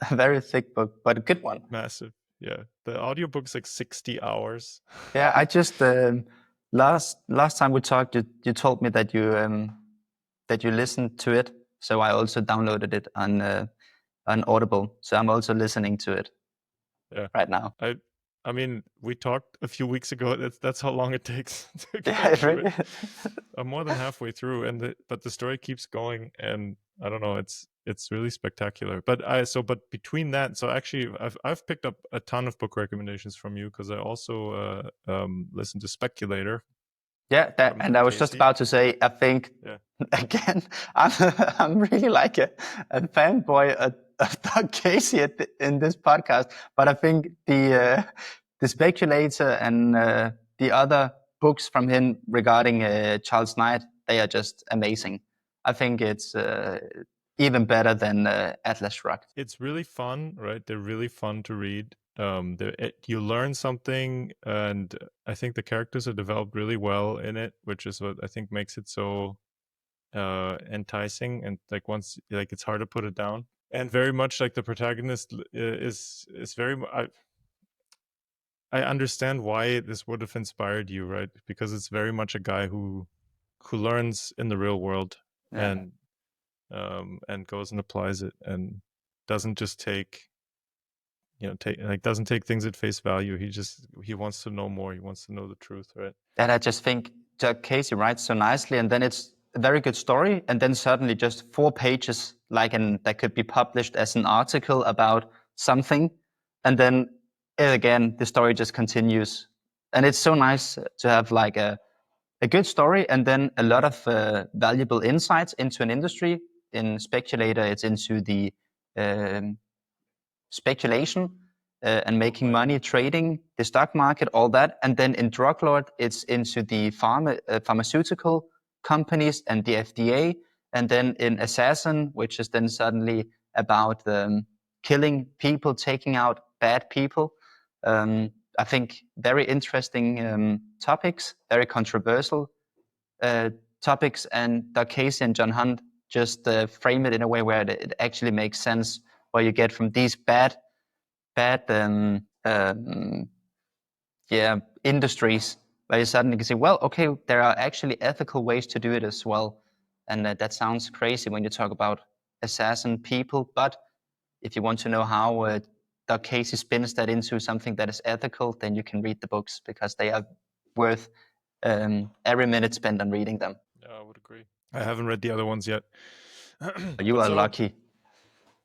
S1: a very thick book, but a good one.
S2: Massive. Yeah. The audiobook's like 60 hours.
S1: Yeah, I just last time we talked, you told me that you listened to it, so I also downloaded it on Audible. So I'm also listening to it.
S2: Yeah.
S1: Right now.
S2: I mean, we talked a few weeks ago. That's how long it takes to get
S1: Yeah,
S2: through
S1: really.
S2: it. I'm more than halfway through, but the story keeps going, and I don't know. It's really spectacular. But between that, so actually, I've picked up a ton of book recommendations from you, because I also listened to Speculator.
S1: Yeah, and I was just about to say, I think again, I'm really like a fanboy of Doug Casey in this podcast, but I think the Speculator and the other books from him regarding Charles Knight, they are just amazing. I think it's even better than Atlas Shrugged.
S2: It's really fun, right? They're really fun to read. You learn something, and I think the characters are developed really well in it, which is what I think makes it so enticing, and like once like it's hard to put it down. And very much like the protagonist is very I understand why this would have inspired you, right? Because it's very much a guy who learns in the real world, and goes and applies it, and doesn't just doesn't take things at face value. He wants to know more. He wants to know the truth, right?
S1: And I just think Doug Casey writes so nicely, and then it's a very good story, and then suddenly just 4 pages, that could be published as an article about something, and then again the story just continues, and it's so nice to have like a good story, and then a lot of valuable insights into an industry. In Speculator, it's into the speculation and making money, trading, the stock market, all that. And then in Drug Lord, it's into the pharmaceutical companies and the FDA. And then in Assassin, which is then suddenly about killing people, taking out bad people. I think very interesting topics, very controversial topics. And Doug Casey and John Hunt just frame it in a way where it actually makes sense, where you get from these bad industries, where you suddenly can say, well, okay, there are actually ethical ways to do it as well. And that sounds crazy when you talk about assassin people, but if you want to know how Doug Casey spins that into something that is ethical, then you can read the books, because they are worth every minute spent on reading them.
S2: Yeah, I would agree. I haven't read the other ones yet.
S1: You are lucky.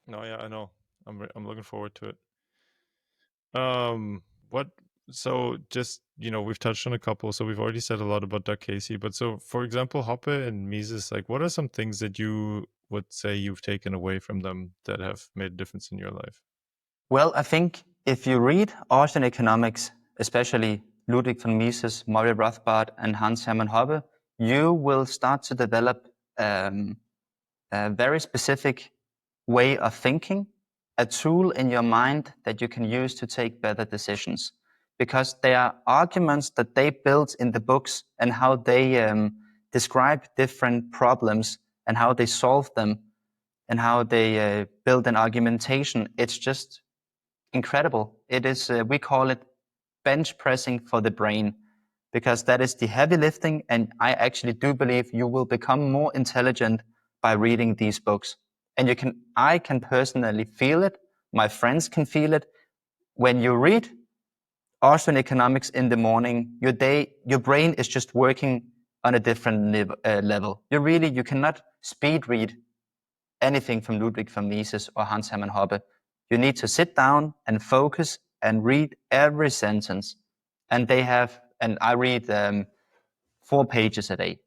S2: No, yeah, I know. I'm looking forward to it. What? So just we've touched on a couple. So we've already said a lot about Doug Casey. But so, for example, Hoppe and Mises, like, what are some things that you would say you've taken away from them that have made a difference in your life?
S1: Well, I think if you read Austrian economics, especially Ludwig von Mises, Murray Rothbard, and Hans Hermann Hoppe, you will start to develop a very specific way of thinking, a tool in your mind that you can use to take better decisions. Because there are arguments that they build in the books and how they describe different problems and how they solve them and how they build an argumentation. It's just incredible. It is, we call it bench pressing for the brain, because that is the heavy lifting. And I actually do believe you will become more intelligent by reading these books. And I can personally feel it. My friends can feel it. When you read Austrian economics in the morning, your brain is just working on a different level. You cannot speed read anything from Ludwig von Mises or Hans Hermann Hoppe. You need to sit down and focus and read every sentence. And I read 4 pages a day.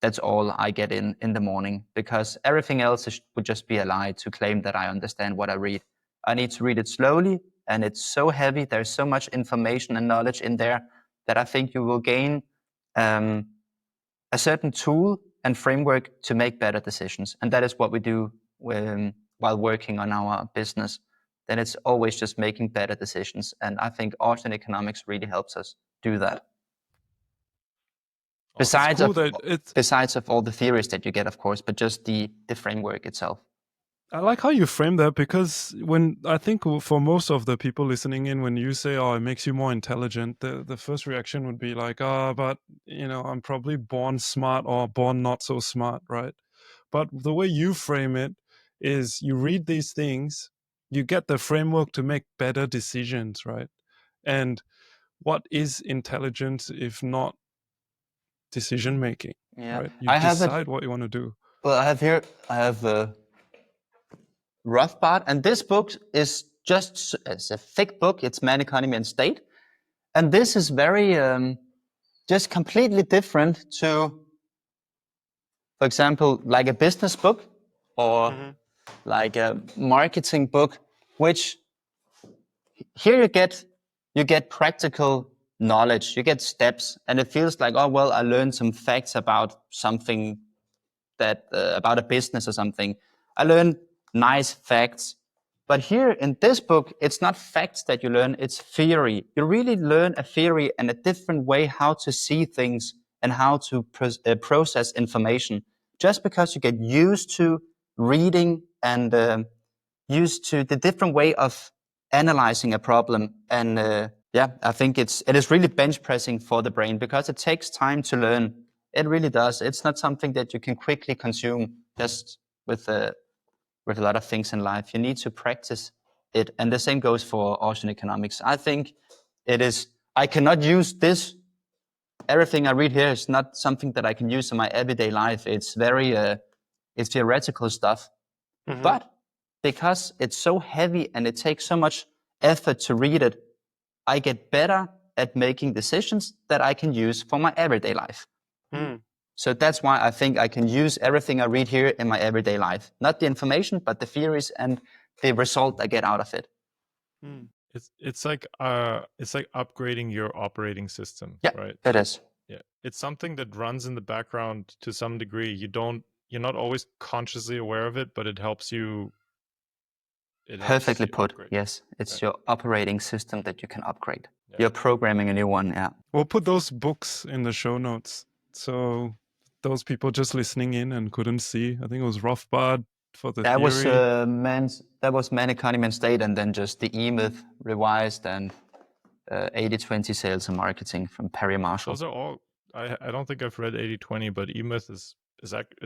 S1: That's all I get in the morning, because everything else would just be a lie to claim that I understand what I read. I need to read it slowly, and it's so heavy. There's so much information and knowledge in there that I think you will gain a certain tool and framework to make better decisions. And that is what we do while working on our business. Then it's always just making better decisions. And I think Austrian economics really helps us do that.
S3: Oh, it's cool that
S1: Besides of all the theories that you get, of course, but just the framework itself.
S3: I like how you frame that, because when I think for most of the people listening in, when you say, "Oh, it makes you more intelligent," the first reaction would be like, "Ah, but I'm probably born smart or born not so smart, right?" But the way you frame it is, you read these things, you get the framework to make better decisions, right? And what is intelligence if not decision making?
S1: Yeah,
S3: right? You decide what you want to do.
S1: Well, I have Rothbard, and this book is it's a thick book. It's Man, Economy, and State. And this is very, just completely different to, for example, like a business book or like a marketing book, which here you get practical knowledge, you get steps, and it feels like, oh, well, I learned some facts about something about a business or something. I learned nice facts. But here in this book, it's not facts that you learn, it's theory. You really learn a theory and a different way how to see things and how to process information. Just because you get used to reading and used to the different way of analyzing a problem. And I think it is really bench pressing for the brain, because it takes time to learn. It really does. It's not something that you can quickly consume just with a lot of things in life. You need to practice it. And the same goes for Austrian economics. I think I cannot use this. Everything I read here is not something that I can use in my everyday life. It's very, it's theoretical stuff. Mm-hmm. But because it's so heavy and it takes so much effort to read it, I get better at making decisions that I can use for my everyday life. Mm. So that's why I think I can use everything I read here in my everyday life. Not the information, but the theories and the result I get out of it.
S2: Mm. It's like upgrading your operating system,
S1: yeah,
S2: right?
S1: It is.
S2: Yeah. It's something that runs in the background to some degree. You're not always consciously aware of it, but it helps you.
S1: Perfectly put. Upgrade. Yes. It's your operating system that you can upgrade. Yeah. You're programming a new one. Yeah.
S3: We'll put those books in the show notes. So those people just listening in and couldn't see, I think it was Rothbard for the theory.
S1: That was Man, Economy, and State, and then just the E-Myth revised and 80/20 Sales and Marketing from Perry Marshall.
S2: Those are all. I don't think I've read 80/20, but E-Myth is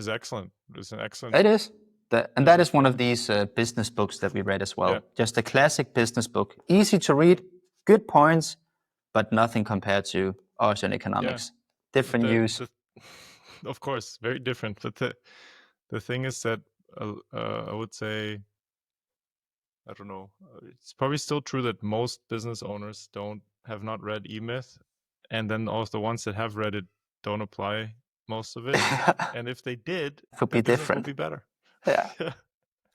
S2: excellent. It's an excellent.
S1: It is. That is one of these business books that we read as well. Yeah. Just a classic business book. Easy to read, good points, but nothing compared to Austrian economics. Yeah. Different use.
S2: Of course, very different. But the thing is that I would say I don't know. It's probably still true that most business owners have not read E-Myth, and then also the ones that have read it don't apply most of it. And if they did,
S1: It would
S2: their
S1: be
S2: business would
S1: different.
S2: be better.
S1: Yeah.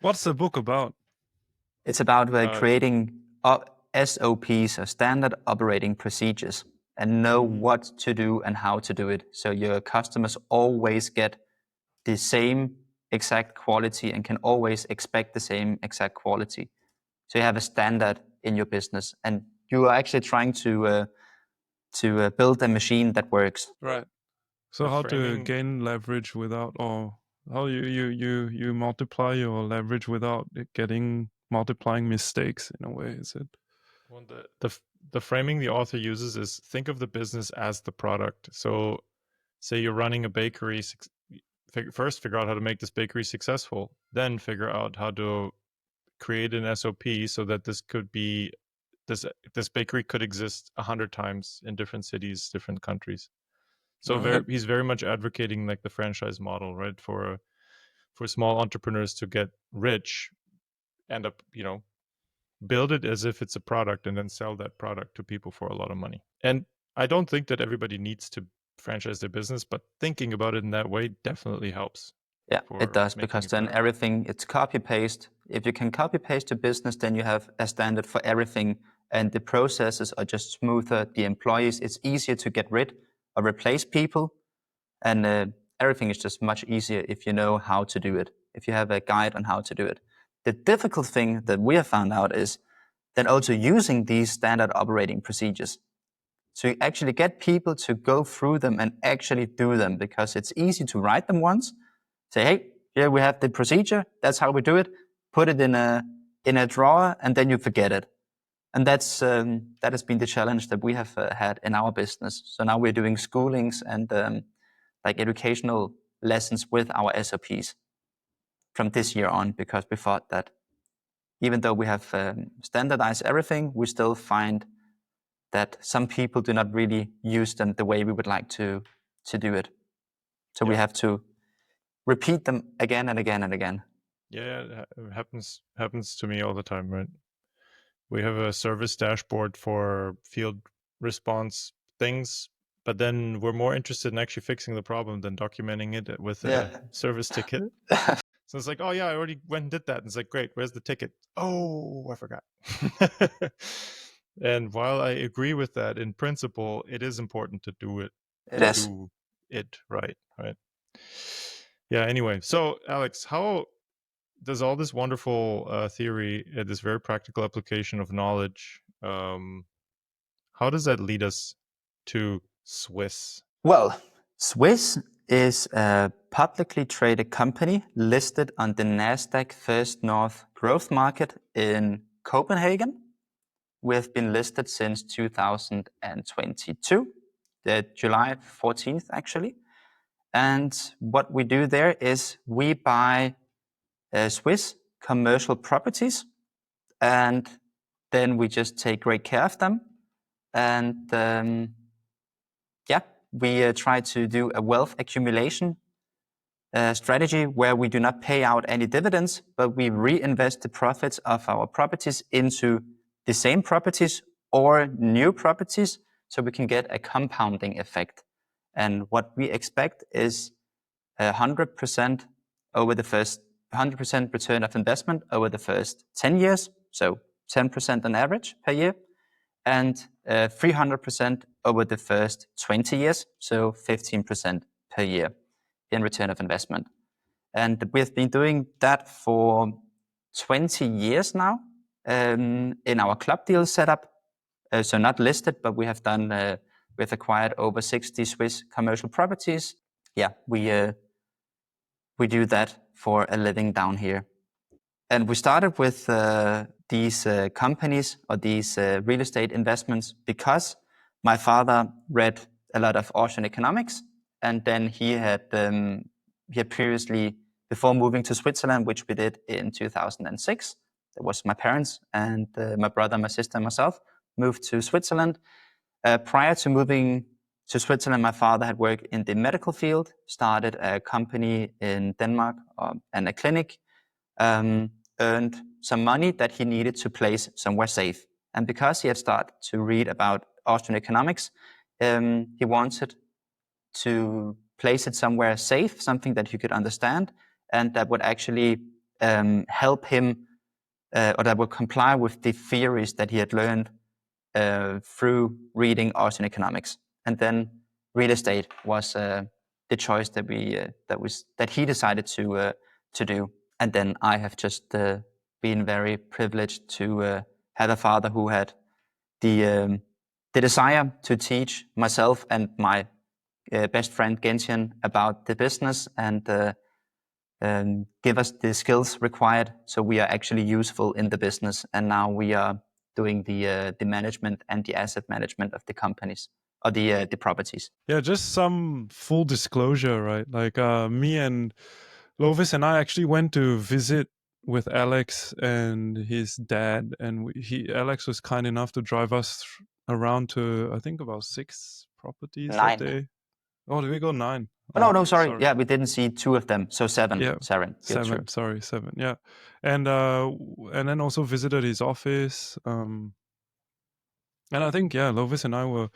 S3: What's the book about?
S1: It's about creating SOPs, or standard operating procedures, and know what to do and how to do it. So your customers always get the same exact quality and can always expect the same exact quality. So you have a standard in your business, and you are actually trying to build a machine that works.
S3: Right. So
S2: The
S3: how to
S2: framing-
S3: gain leverage without, or how you multiply your leverage without it getting multiplying mistakes in a way, is it?
S2: Well, the framing the author uses is think of the business as the product. So say you're running a bakery, first figure out how to make this bakery successful, then figure out how to create an SOP so that this bakery could exist 100 times in different cities, different countries. So he's very much advocating like the franchise model, right? For small entrepreneurs to get rich, end up, build it as if it's a product and then sell that product to people for a lot of money. And I don't think that everybody needs to franchise their business, but thinking about it in that way definitely helps.
S1: Yeah, it does, because then everything, it's copy paste. If you can copy paste your business, then you have a standard for everything, and the processes are just smoother. The employees, it's easier to get rid or replace people, and everything is just much easier if you know how to do it, if you have a guide on how to do it. The difficult thing that we have found out is then also using these standard operating procedures. So you actually get people to go through them and actually do them, because it's easy to write them once, say, hey, here we have the procedure, that's how we do it, put it in a drawer, and then you forget it. And that has been the challenge that we have had in our business. So now we're doing schoolings and like educational lessons with our SOPs from this year on, because we thought that even though we have standardized everything, we still find that some people do not really use them the way we would like to do it. So we have to repeat them again and again and again.
S2: Yeah, it happens to me all the time, right? We have a service dashboard for field response things, but then we're more interested in actually fixing the problem than documenting it with a service ticket. So it's like, oh yeah, I already went and did that. And it's like, great, where's the ticket? Oh, I forgot. And while I agree with that in principle, it is important to do it. Do it right. Yeah, anyway. So Alex, how does all this wonderful theory, this very practical application of knowledge, how does that lead us to Swiss?
S1: Well, Swiss is a publicly traded company listed on the Nasdaq First North Growth Market in Copenhagen. We have been listed since 2022, July 14th actually. And what we do there is we buy Swiss commercial properties, and then we just take great care of them. And we try to do a wealth accumulation strategy where we do not pay out any dividends, but we reinvest the profits of our properties into the same properties or new properties, so we can get a compounding effect. And what we expect is 100% over the first 100% return of investment over the first 10 years, so 10% on average per year, and 300% over the first 20 years, so 15% per year in return of investment. And we've been doing that for 20 years now in our club deal setup. So not listed, but we have done, we've acquired over 60 Swiss commercial properties. Yeah, we do that for a living down here. And we started with these companies or these real estate investments because my father read a lot of Austrian economics, and then he had previously, before moving to Switzerland, which we did in 2006, that was my parents and my brother, my sister, and myself moved to Switzerland. Prior to moving to Switzerland, my father had worked in the medical field, started a company in Denmark and a clinic. earned some money that he needed to place somewhere safe. And because he had started to read about Austrian economics, he wanted to place it somewhere safe, something that he could understand, and that would actually help him, or that would comply with the theories that he had learned through reading Austrian economics. And then real estate was the choice that he decided to do. And then I have just been very privileged to have a father who had the desire to teach myself and my best friend Gentian about the business and give us the skills required so we are actually useful in the business. And now we are doing the management and the asset management of the companies or the properties.
S3: Yeah, just some full disclosure, right? Like me and Lovis and I actually went to visit with Alex and his dad, and Alex was kind enough to drive us around to, I think, about 6 properties
S1: 9.
S3: that day. Oh, did we go 9?
S1: Oh, no, sorry. Yeah, we didn't see 2 of them, so 7.
S3: Yeah,
S1: 7.
S3: 7. Sorry, 7. Yeah, and then also visited his office. And I think, yeah, Lovis and I were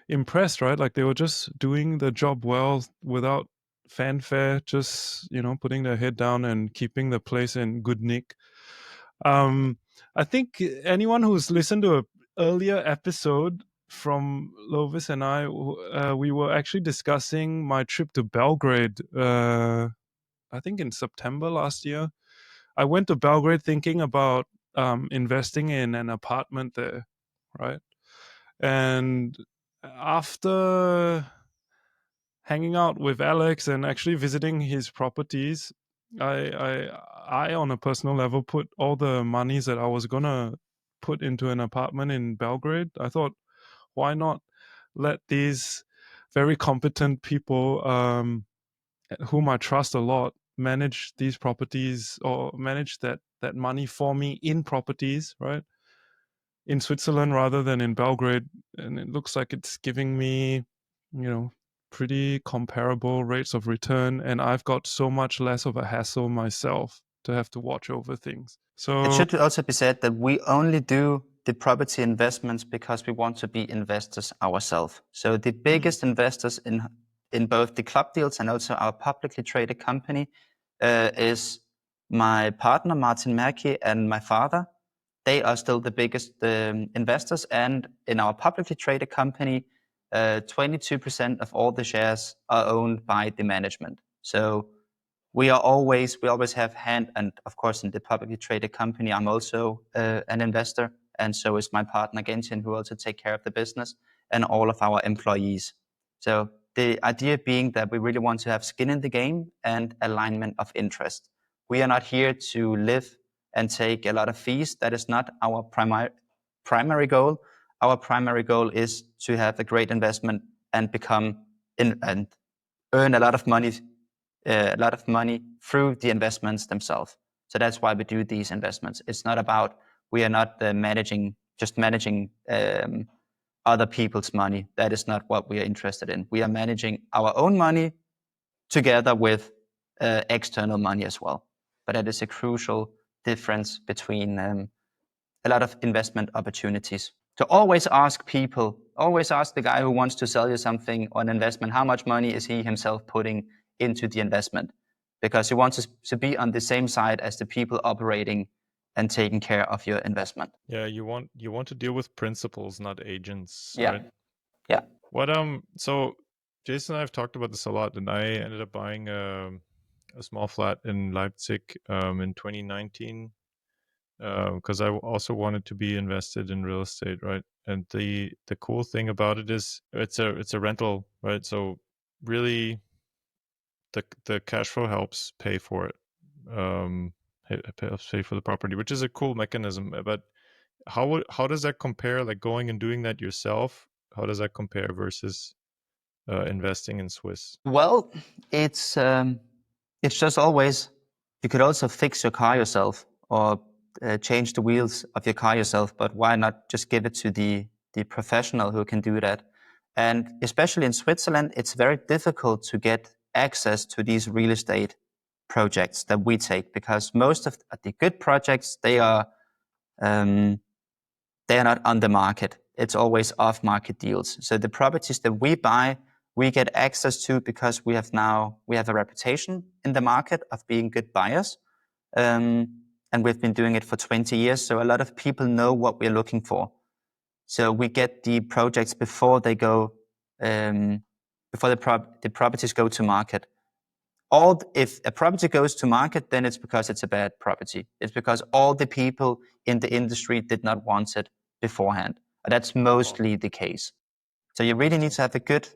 S3: impressed, right? Like they were just doing the job well without fanfare, just, putting their head down and keeping the place in good nick. I think anyone who's listened to an earlier episode from Lovis and I, we were actually discussing my trip to Belgrade, I think in September last year. I went to Belgrade thinking about investing in an apartment there, right? And after hanging out with Alex and actually visiting his properties, I on a personal level put all the monies that I was gonna put into an apartment in Belgrade. I thought, why not let these very competent people, whom I trust a lot, manage these properties or manage that money for me in properties, right? In Switzerland rather than in Belgrade, and it looks like it's giving me, pretty comparable rates of return, and I've got so much less of a hassle myself to have to watch over things. So
S1: it should also be said that we only do the property investments because we want to be investors ourselves. So the biggest investors in both the club deals and also our publicly traded company is my partner Martin Merki and my father. They are still the biggest investors, and in our publicly traded company, 22% of all the shares are owned by the management. So we always have hand, and of course in the publicly traded company, I'm also an investor, and so is my partner Gentian, who also take care of the business and all of our employees. So the idea being that we really want to have skin in the game and alignment of interest. We are not here to live and take a lot of fees. That is not our primary goal. Our primary goal is to have a great investment and and earn a lot of money through the investments themselves. So that's why we do these investments. It's not about, we are not managing other people's money. That is not what we are interested in. We are managing our own money together with external money as well. But that is a crucial difference between a lot of investment opportunities. So always ask the guy who wants to sell you something or an investment, how much money is he himself putting into the investment? Because you want to be on the same side as the people operating and taking care of your investment.
S2: Yeah, you want to deal with principals, not agents,
S1: Yeah.
S2: right?
S1: Yeah.
S2: What so Jason and I have talked about this a lot, and I ended up buying a small flat in Leipzig in 2019 because I also wanted to be invested in real estate, right? And the cool thing about it is it's a rental, right? So really, the cash flow helps pay for it. It helps pay for the property, which is a cool mechanism. But how does that compare? Like going and doing that yourself, how does that compare versus investing in Swiss?
S1: Well, it's just always, you could also fix your car yourself or change the wheels of your car yourself, but why not just give it to the professional who can do that? And especially in Switzerland, it's very difficult to get access to these real estate projects that we take, because most of the good projects, they are not on the market. It's always off-market deals. So the properties that we buy, we get access to because we have a reputation in the market of being good buyers. And we've been doing it for 20 years. So a lot of people know what we're looking for. So we get the projects before they go, before the properties go to market. If a property goes to market, then it's because it's a bad property. It's because all the people in the industry did not want it beforehand. That's mostly the case. So you really need to have a good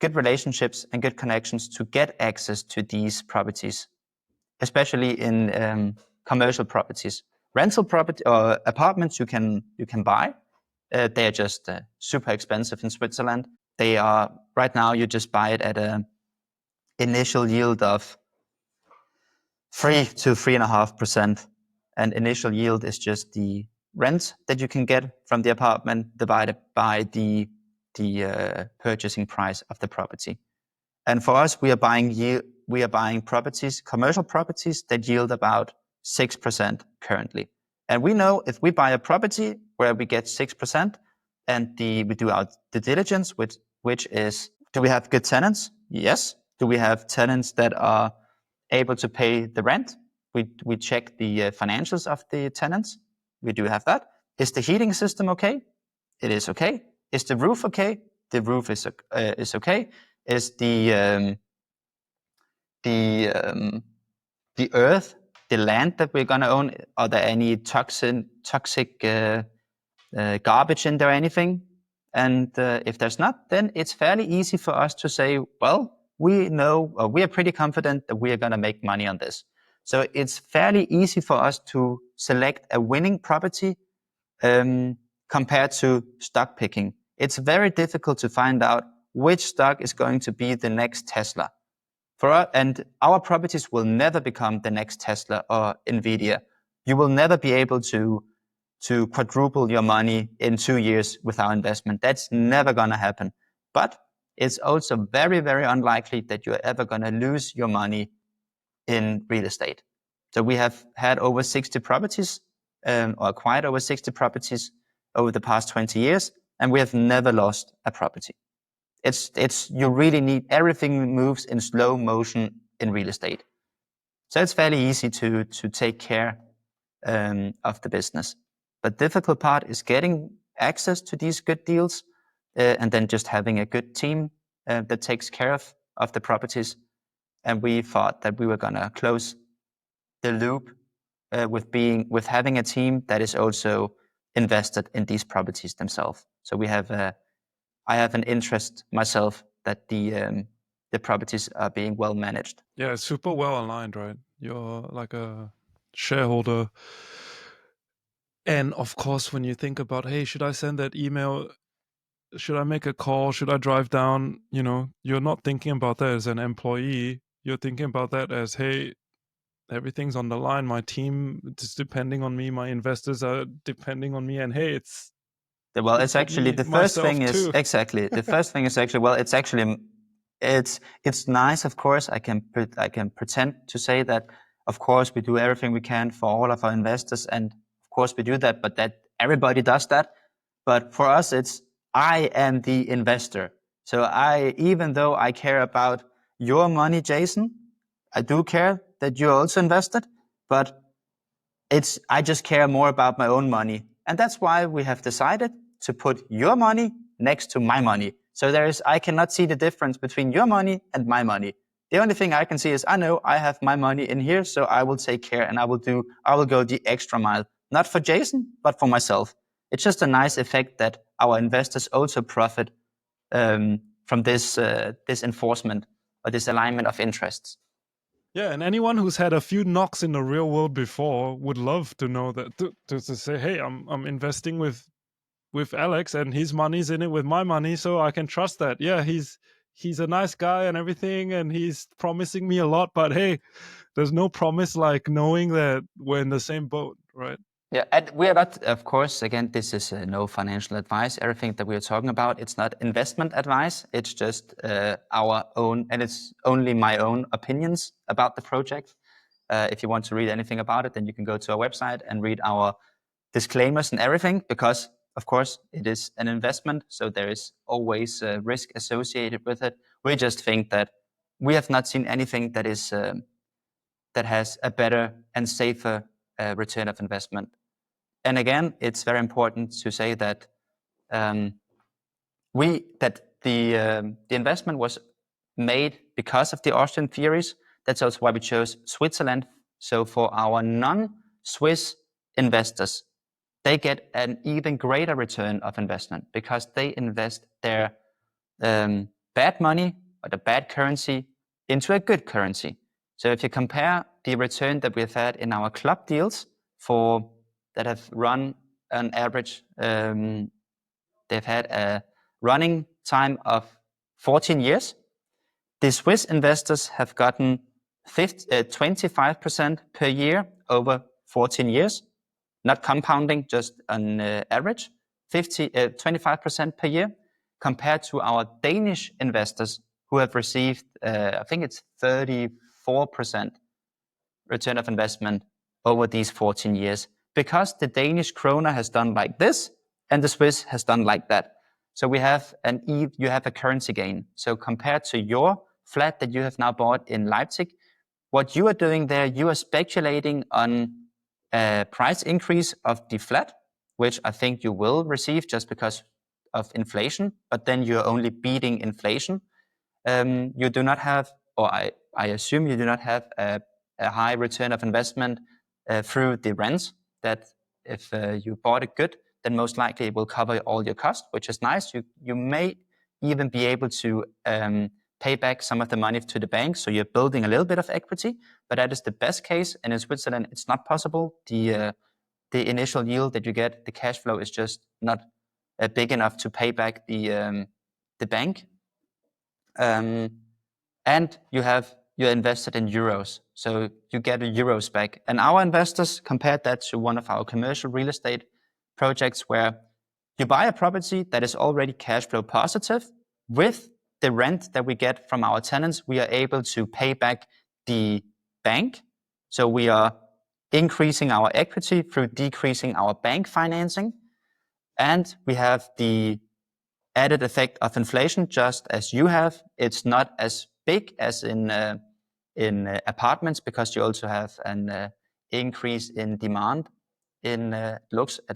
S1: relationships and good connections to get access to these properties, especially in commercial properties. Rental property or apartments you can buy. They are just super expensive in Switzerland. They are right now. You just buy it at a initial yield of 3 to 3.5%, and initial yield is just the rent that you can get from the apartment divided by the purchasing price of the property. And for us, we are buying properties, commercial properties that yield about 6% currently. And we know if we buy a property where we get 6%, and we do our due diligence, which is, do we have good tenants? Yes. Do we have tenants that are able to pay the rent? We check the financials of the tenants. We do have that. Is the heating system okay? It is okay. Is the roof okay? The roof is okay. Is the earth, the land that we're gonna own, are there any toxic garbage in there or anything? And if there's not, then it's fairly easy for us to say, well, we know, or we are pretty confident that we are going to make money on this. So it's fairly easy for us to select a winning property compared to stock picking. It's very difficult to find out which stock is going to be the next Tesla. And our properties will never become the next Tesla or Nvidia. You will never be able to quadruple your money in 2 years with our investment. That's never going to happen. But it's also very, very unlikely that you're ever going to lose your money in real estate. So we have had over 60 properties, or acquired over 60 properties over the past 20 years, and we have never lost a property. You really need, everything moves in slow motion in real estate. So it's fairly easy to take care of the business. But difficult part is getting access to these good deals, and then just having a good team that takes care of the properties. And we thought that we were going to close the loop with having a team that is also invested in these properties themselves. So I have an interest myself that the properties are being well managed.
S3: Yeah, it's super well aligned, right? You're like a shareholder. And of course, when you think about, hey, should I send that email? Should I make a call? Should I drive down? You're not thinking about that as an employee. You're thinking about that as, hey, everything's on the line. My team is depending on me. My investors are depending on me. And hey, it's
S1: actually the first thing is exactly the first thing is actually, well, it's actually it's nice. Of course, I can pretend to say that. Of course, we do everything we can for all of our investors, and of course we do that. But that everybody does that. But for us, it's I am the investor. So even though I care about your money, Jason, I do care that you're also invested. But I just care more about my own money, and that's why we have decided to put your money next to my money. So I cannot see the difference between your money and my money. The only thing I can see is I know I have my money in here, so I will take care and I will go the extra mile, not for Jason, but for myself. It's just a nice effect that our investors also profit from this enforcement or this alignment of interests.
S3: Yeah, and anyone who's had a few knocks in the real world before would love to know that to say, hey, I'm investing with Alex, and his money's in it with my money, so I can trust that. Yeah, he's a nice guy and everything, and he's promising me a lot. But hey, there's no promise like knowing that we're in the same boat, right?
S1: Yeah, and we are not, of course, again, this is no financial advice. Everything that we are talking about, it's not investment advice. It's just our own, and it's only my own opinions about the project. If you want to read anything about it, then you can go to our website and read our disclaimers and everything, because, of course, it is an investment. So there is always risk associated with it. We just think that we have not seen anything that is that has a better and safer return of investment. And again, it's very important to say that the investment was made because of the Austrian theories. That's also why we chose Switzerland. So for our non-Swiss investors, they get an even greater return of investment because they invest their bad money or the bad currency into a good currency. So if you compare the return that we've had in our club deals that have run an average, they've had a running time of 14 years. The Swiss investors have gotten 25% per year over 14 years, not compounding, just on average, 25% per year, compared to our Danish investors who have received, I think it's 34% return of investment over these 14 years, because the Danish kroner has done like this and the Swiss has done like that. So you have a currency gain. So compared to your flat that you have now bought in Leipzig, what you are doing there, you are speculating on a price increase of the flat, which I think you will receive just because of inflation, but then you're only beating inflation. You do not have, or I assume you do not have a high return of investment through the rents, that if you bought it good, then most likely it will cover all your costs, which is nice. You may even be able to pay back some of the money to the bank, so you're building a little bit of equity, but that is the best case. And in Switzerland, it's not possible. The initial yield that you get, the cash flow is just not big enough to pay back the bank. And you're invested in euros, so you get euros back. And our investors compared that to one of our commercial real estate projects where you buy a property that is already cash flow positive. With the rent that we get from our tenants, we are able to pay back the bank. So we are increasing our equity through decreasing our bank financing. And we have the added effect of inflation, just as you have. It's not as big as in apartments, because you also have an increase in demand. At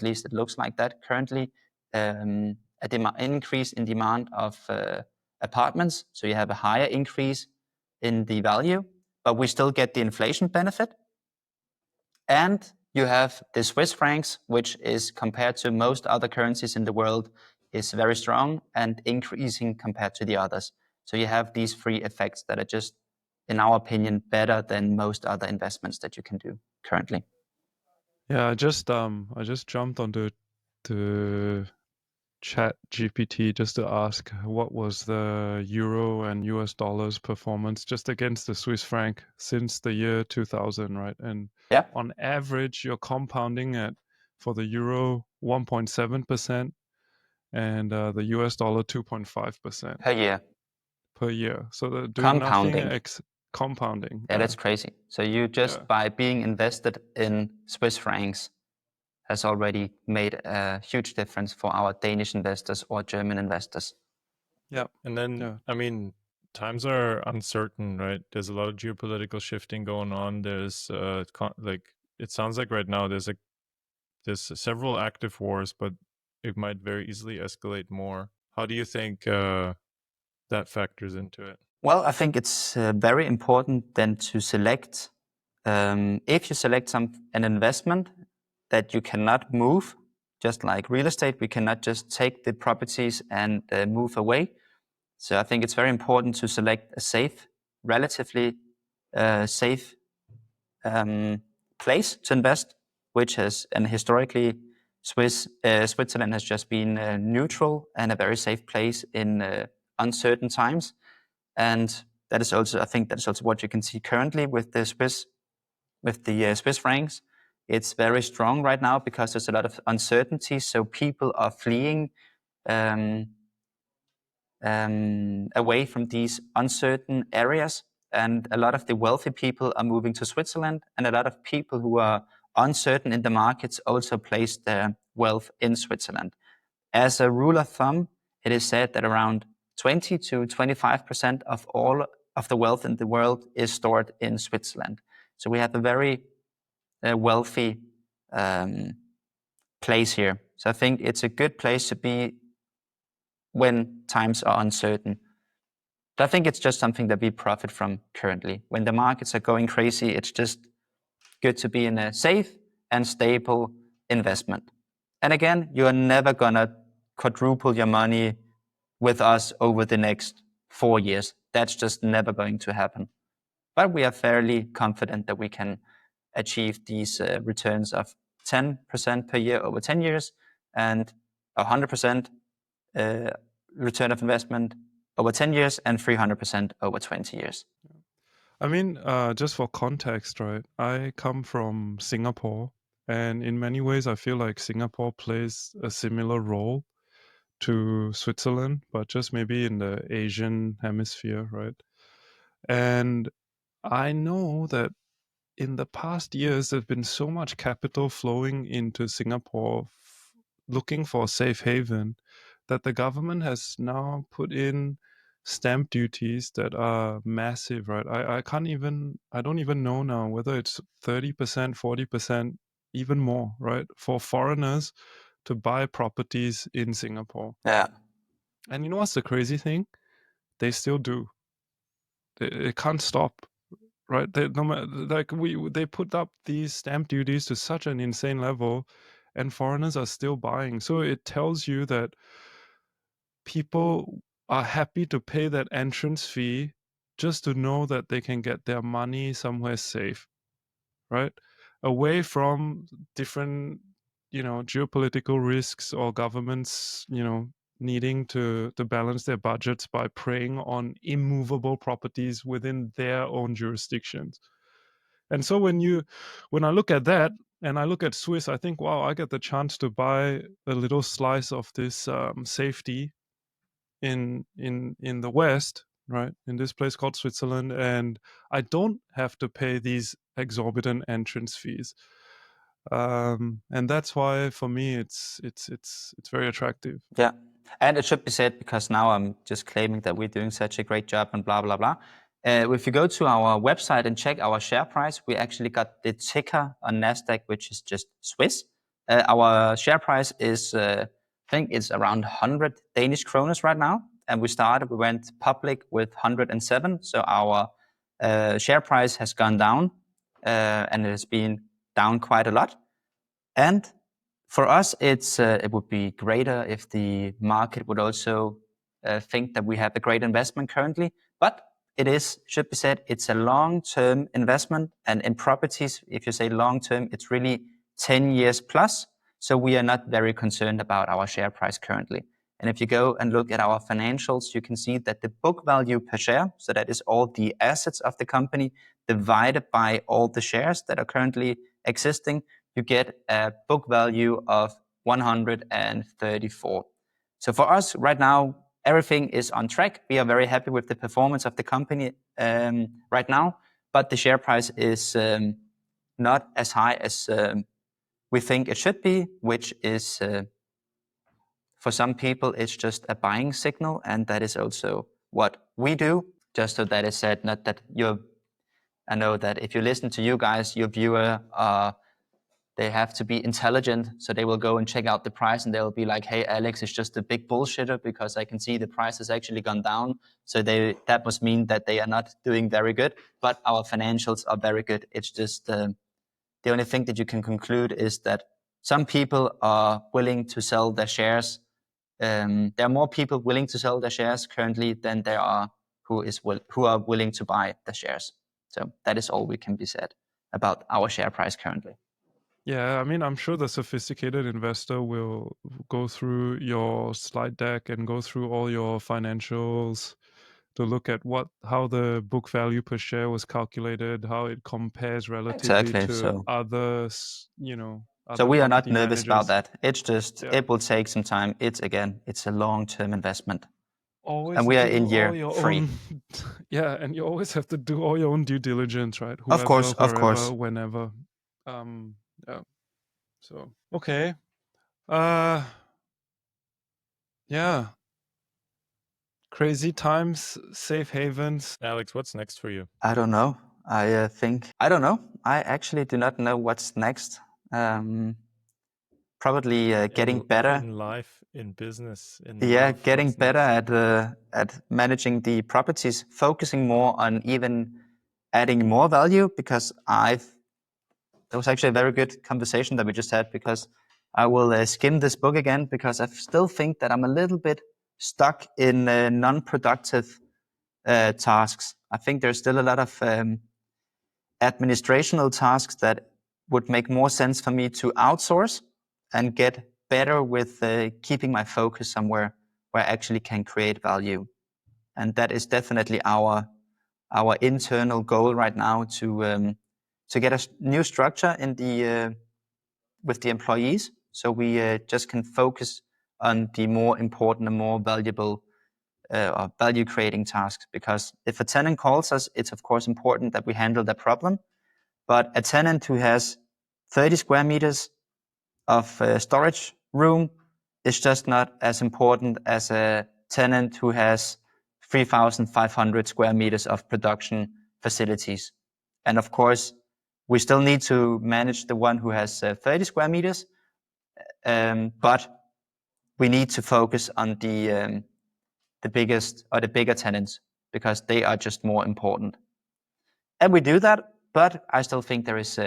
S1: least it looks like that currently. Increase in demand of apartments, so you have a higher increase in the value, but we still get the inflation benefit. And you have the Swiss francs, which is, compared to most other currencies in the world, is very strong and increasing compared to the others. So you have these three effects that are just, in our opinion, better than most other investments that you can do currently.
S3: Yeah, I just jumped onto the Chat GPT just to ask what was the euro and US dollars performance just against the Swiss franc since the year 2000, right? And
S1: Yeah,
S3: on average, you're compounding at, for the euro, 1.7%, and the US dollar 2.5%
S1: per year.
S3: per year. So they're doing
S1: Compounding.
S3: nothing compounding.
S1: Yeah, that's crazy. So you just, by being invested in Swiss francs, has already made a huge difference for our Danish investors or German investors.
S3: Yeah.
S2: And then, I mean, times are uncertain, right? There's a lot of geopolitical shifting going on. There's it sounds like right now there's several active wars, but it might very easily escalate more. How do you think that factors into it?
S1: Well, I think it's very important then to select, if you select an investment that you cannot move, just like real estate, we cannot just take the properties and move away. So I think it's very important to select a safe, relatively safe place to invest, which has, and historically, Switzerland has just been neutral and a very safe place in uncertain times. And that is also, I think that is also what you can see currently with the Swiss francs. it's very strong right now because there's a lot of uncertainty. So people are fleeing away from these uncertain areas. And a lot of the wealthy people are moving to Switzerland, and a lot of people who are uncertain in the markets also place their wealth in Switzerland. As a rule of thumb, it is said that around 20 to 25% of all of the wealth in the world is stored in Switzerland. So we have a very wealthy place here. So I think it's a good place to be when times are uncertain. I think it's just something that we profit from currently. When the markets are going crazy, it's just good to be in a safe and stable investment. And again, you're never going to quadruple your money with us over the next 4 years. That's just never going to happen. But we are fairly confident that we can achieve these returns of 10% per year over 10 years and 100% return of investment over 10 years and 300% over 20 years.
S3: I mean, just for context, right? I come from Singapore, and in many ways, I feel like Singapore plays a similar role to Switzerland, but just maybe in the Asian hemisphere, right? And I know that in the past years, there's been so much capital flowing into Singapore looking for a safe haven that the government has now put in stamp duties that are massive, right? I don't even know now whether it's 30%, 40%, even more, right? For foreigners to buy properties in Singapore.
S1: Yeah.
S3: And you know what's the crazy thing? They still do. It can't stop, right? They put up these stamp duties to such an insane level, and foreigners are still buying. So it tells you that people are happy to pay that entrance fee just to know that they can get their money somewhere safe, right? Away from different, geopolitical risks or governments, needing to balance their budgets by preying on immovable properties within their own jurisdictions. And so when I look at that and I look at Swiss, I think, wow, I get the chance to buy a little slice of this safety in the West, right? In this place called Switzerland, and I don't have to pay these exorbitant entrance fees. And that's why for me it's very attractive.
S1: Yeah. And it should be said, because now I'm just claiming that we're doing such a great job and blah, blah, blah. If you go to our website and check our share price, we actually got the ticker on NASDAQ, which is just Swiss. Our share price is, I think it's around 100 Danish kroners right now. And we went public with 107. So our share price has gone down and it has been down quite a lot. And for us, it would be greater if the market would also think that we have a great investment currently. But should be said, it's a long-term investment. And in properties, if you say long-term, it's really 10 years plus. So we are not very concerned about our share price currently. And if you go and look at our financials, you can see that the book value per share, so that is all the assets of the company divided by all the shares that are currently existing, you get a book value of 134. So for us right now, everything is on track. We are very happy with the performance of the company right now, but the share price is not as high as we think it should be, which is for some people, it's just a buying signal, and that is also what we do. Just so that is said, not that I know that if you listen to you guys, your viewer, they have to be intelligent, so they will go and check out the price, and they'll be like, "Hey, Alex is just a big bullshitter because I can see the price has actually gone down." So that must mean that they are not doing very good. But our financials are very good. It's just the only thing that you can conclude is that some people are willing to sell their shares. There are more people willing to sell their shares currently than there are who are willing to buy the shares. So that is all we can be said about our share price currently.
S3: Yeah, I mean, I'm sure the sophisticated investor will go through your slide deck and go through all your financials to look at how the book value per share was calculated, how it compares relatively
S1: Exactly.
S3: to others,
S1: So
S3: other
S1: we are not
S3: property
S1: nervous about
S3: managers.
S1: that. It's just,
S3: Yeah.
S1: it will take some time. It's a long-term investment.
S3: Always
S1: And we are in
S3: do all
S1: year
S3: your
S1: 3.
S3: own. Yeah, and you always have to do all your own due diligence, right?
S1: Of course,
S3: Wherever, whenever. Yeah. So okay. Yeah. Crazy times, safe havens.
S2: Alex, what's next for you?
S1: I don't know. I don't know. I actually do not know what's next. Probably getting better.
S2: In life, in business, in
S1: Yeah,
S2: love.
S1: getting
S2: what's
S1: better
S2: next?
S1: at managing the properties, focusing more on even adding more value, because that was actually a very good conversation that we just had, because I will skim this book again, because I still think that I'm a little bit stuck in non-productive tasks. I think there's still a lot of administrational tasks that would make more sense for me to outsource and get better with keeping my focus somewhere where I actually can create value. And that is definitely our internal goal right now, to get a new structure in the with the employees, so we just can focus on the more important and more valuable or value creating tasks. Because if a tenant calls us, it's of course important that we handle the problem. But a tenant who has 30 square meters of storage room is just not as important as a tenant who has 3,500 square meters of production facilities. And of course, we still need to manage the one who has 30 square meters, but we need to focus on the biggest or the bigger tenants, because they are just more important. And we do that, but I still think there is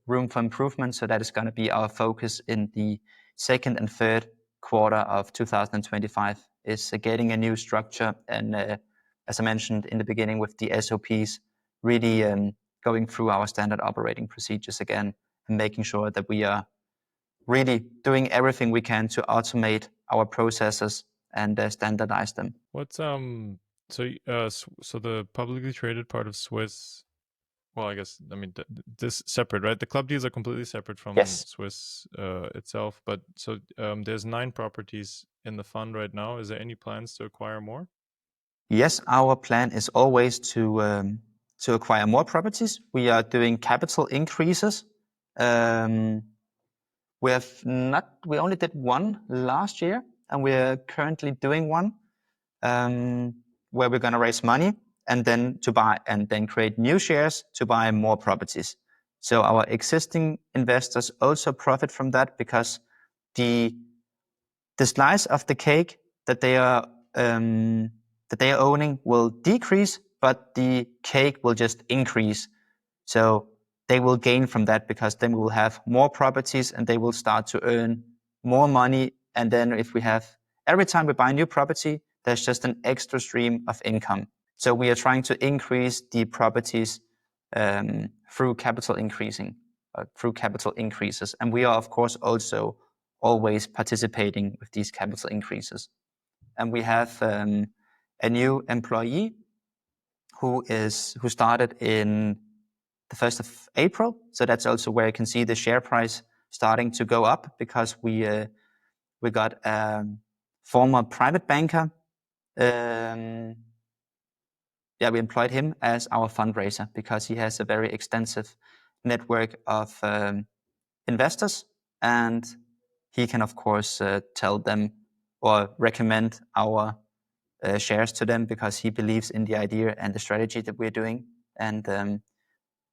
S1: room for improvement. So that is going to be our focus in the second and third quarter of 2025, is getting a new structure. And as I mentioned in the beginning with the SOPs, really going through our standard operating procedures again, and making sure that we are really doing everything we can to automate our processes and standardize them.
S2: What's so the publicly traded part of Swiss? Well, I guess this separate, right? The club deals are completely separate from
S1: Yes.
S2: Swiss itself. But so there's 9 properties in the fund right now. Is there any plans to acquire more?
S1: Yes, our plan is always to acquire more properties. We are doing capital increases. We only did one last year, and we're currently doing one where we're going to raise money and then to buy and then create new shares to buy more properties. So our existing investors also profit from that, because the slice of the cake that they are owning will decrease, but the cake will just increase. So they will gain from that, because then we will have more properties and they will start to earn more money. And then if we have, every time we buy a new property, there's just an extra stream of income. So we are trying to increase the properties through capital increases. And we are, of course, also always participating with these capital increases. And we have a new employee who started in the 1st of April. So that's also where you can see the share price starting to go up, because we got a former private banker. We employed him as our fundraiser, because he has a very extensive network of investors, and he can of course tell them or recommend our shares to them, because he believes in the idea and the strategy that we're doing. And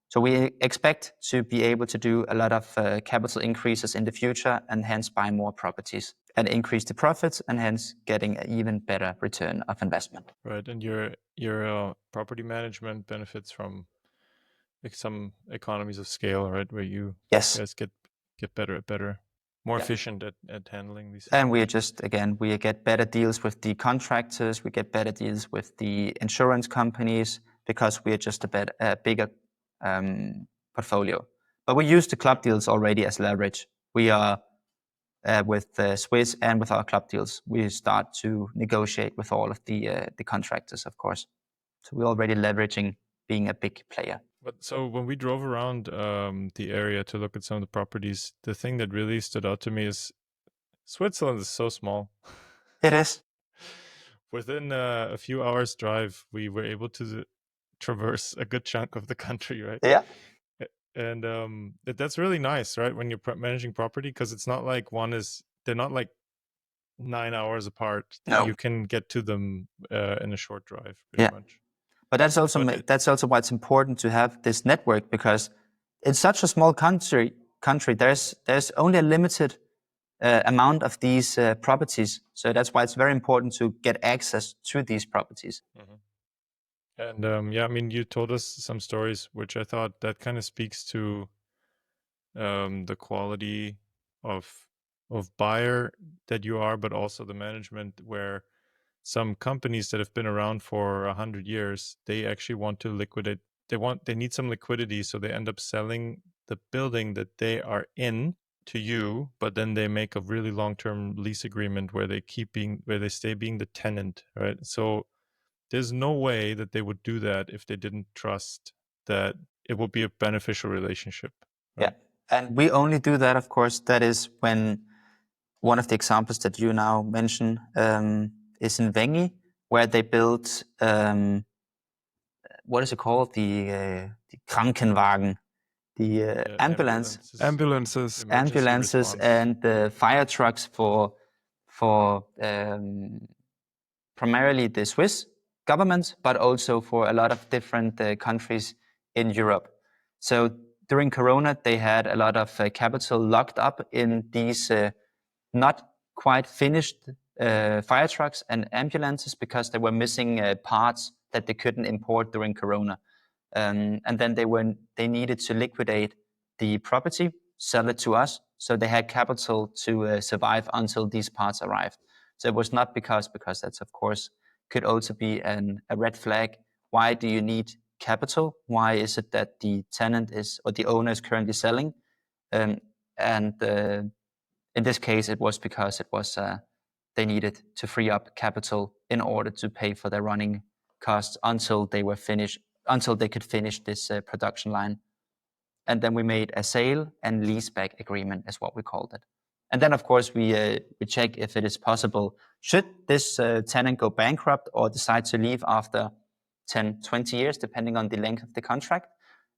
S1: so we expect to be able to do a lot of capital increases in the future, and hence buy more properties and increase the profits, and hence getting an even better return of investment.
S2: Right, and your property management benefits from some economies of scale, right? Where you guys get better, more efficient at handling these.
S1: And we are just, again, we get better deals with the contractors, we get better deals with the insurance companies, because we are just a bigger portfolio. But we use the club deals already as leverage. We are with Swiss and with our club deals, we start to negotiate with all of the contractors, of course. So we're already leveraging being a big player.
S2: But so when we drove around the area to look at some of the properties, the thing that really stood out to me is Switzerland is so small.
S1: It is.
S2: Within a few hours drive, we were able to traverse a good chunk of the country, right?
S1: Yeah.
S2: And that's really nice, right? When you're managing property, because it's not like they're not like 9 hours apart.
S1: No.
S2: You can get to them in a short drive, pretty much.
S1: But that's also why it's important to have this network, because it's such a small country. There's only a limited amount of these properties, so that's why it's very important to get access to these properties.
S2: Mm-hmm. And I mean, you told us some stories, which I thought that kind of speaks to the quality of buyer that you are, but also the management, where some companies that have been around for 100 years, they actually want to liquidate. They need some liquidity, so they end up selling the building that they are in to you, but then they make a really long-term lease agreement where they stay being the tenant, right? So there's no way that they would do that if they didn't trust that it would be a beneficial relationship. Right?
S1: Yeah, and we only do that, of course. That is when one of the examples that you now mention is in Wengi, where they built what is it called? The Krankenwagen, the
S3: ambulances,
S1: and the fire trucks for primarily the Swiss government, but also for a lot of different countries in Europe. So during Corona, they had a lot of capital locked up in these not quite finished fire trucks and ambulances, because they were missing parts that they couldn't import during Corona. And then they needed to liquidate the property, sell it to us, so they had capital to survive until these parts arrived. So it was not because that's, of course, could also be a red flag. Why do you need capital? Why is it that the tenant is, or the owner is currently selling? And in this case, it was because they needed to free up capital in order to pay for their running costs until they could finish this production line. And then we made a sale and leaseback agreement, is what we called it. And then, of course, we check if it is possible. Should this tenant go bankrupt or decide to leave after 10, 20 years, depending on the length of the contract,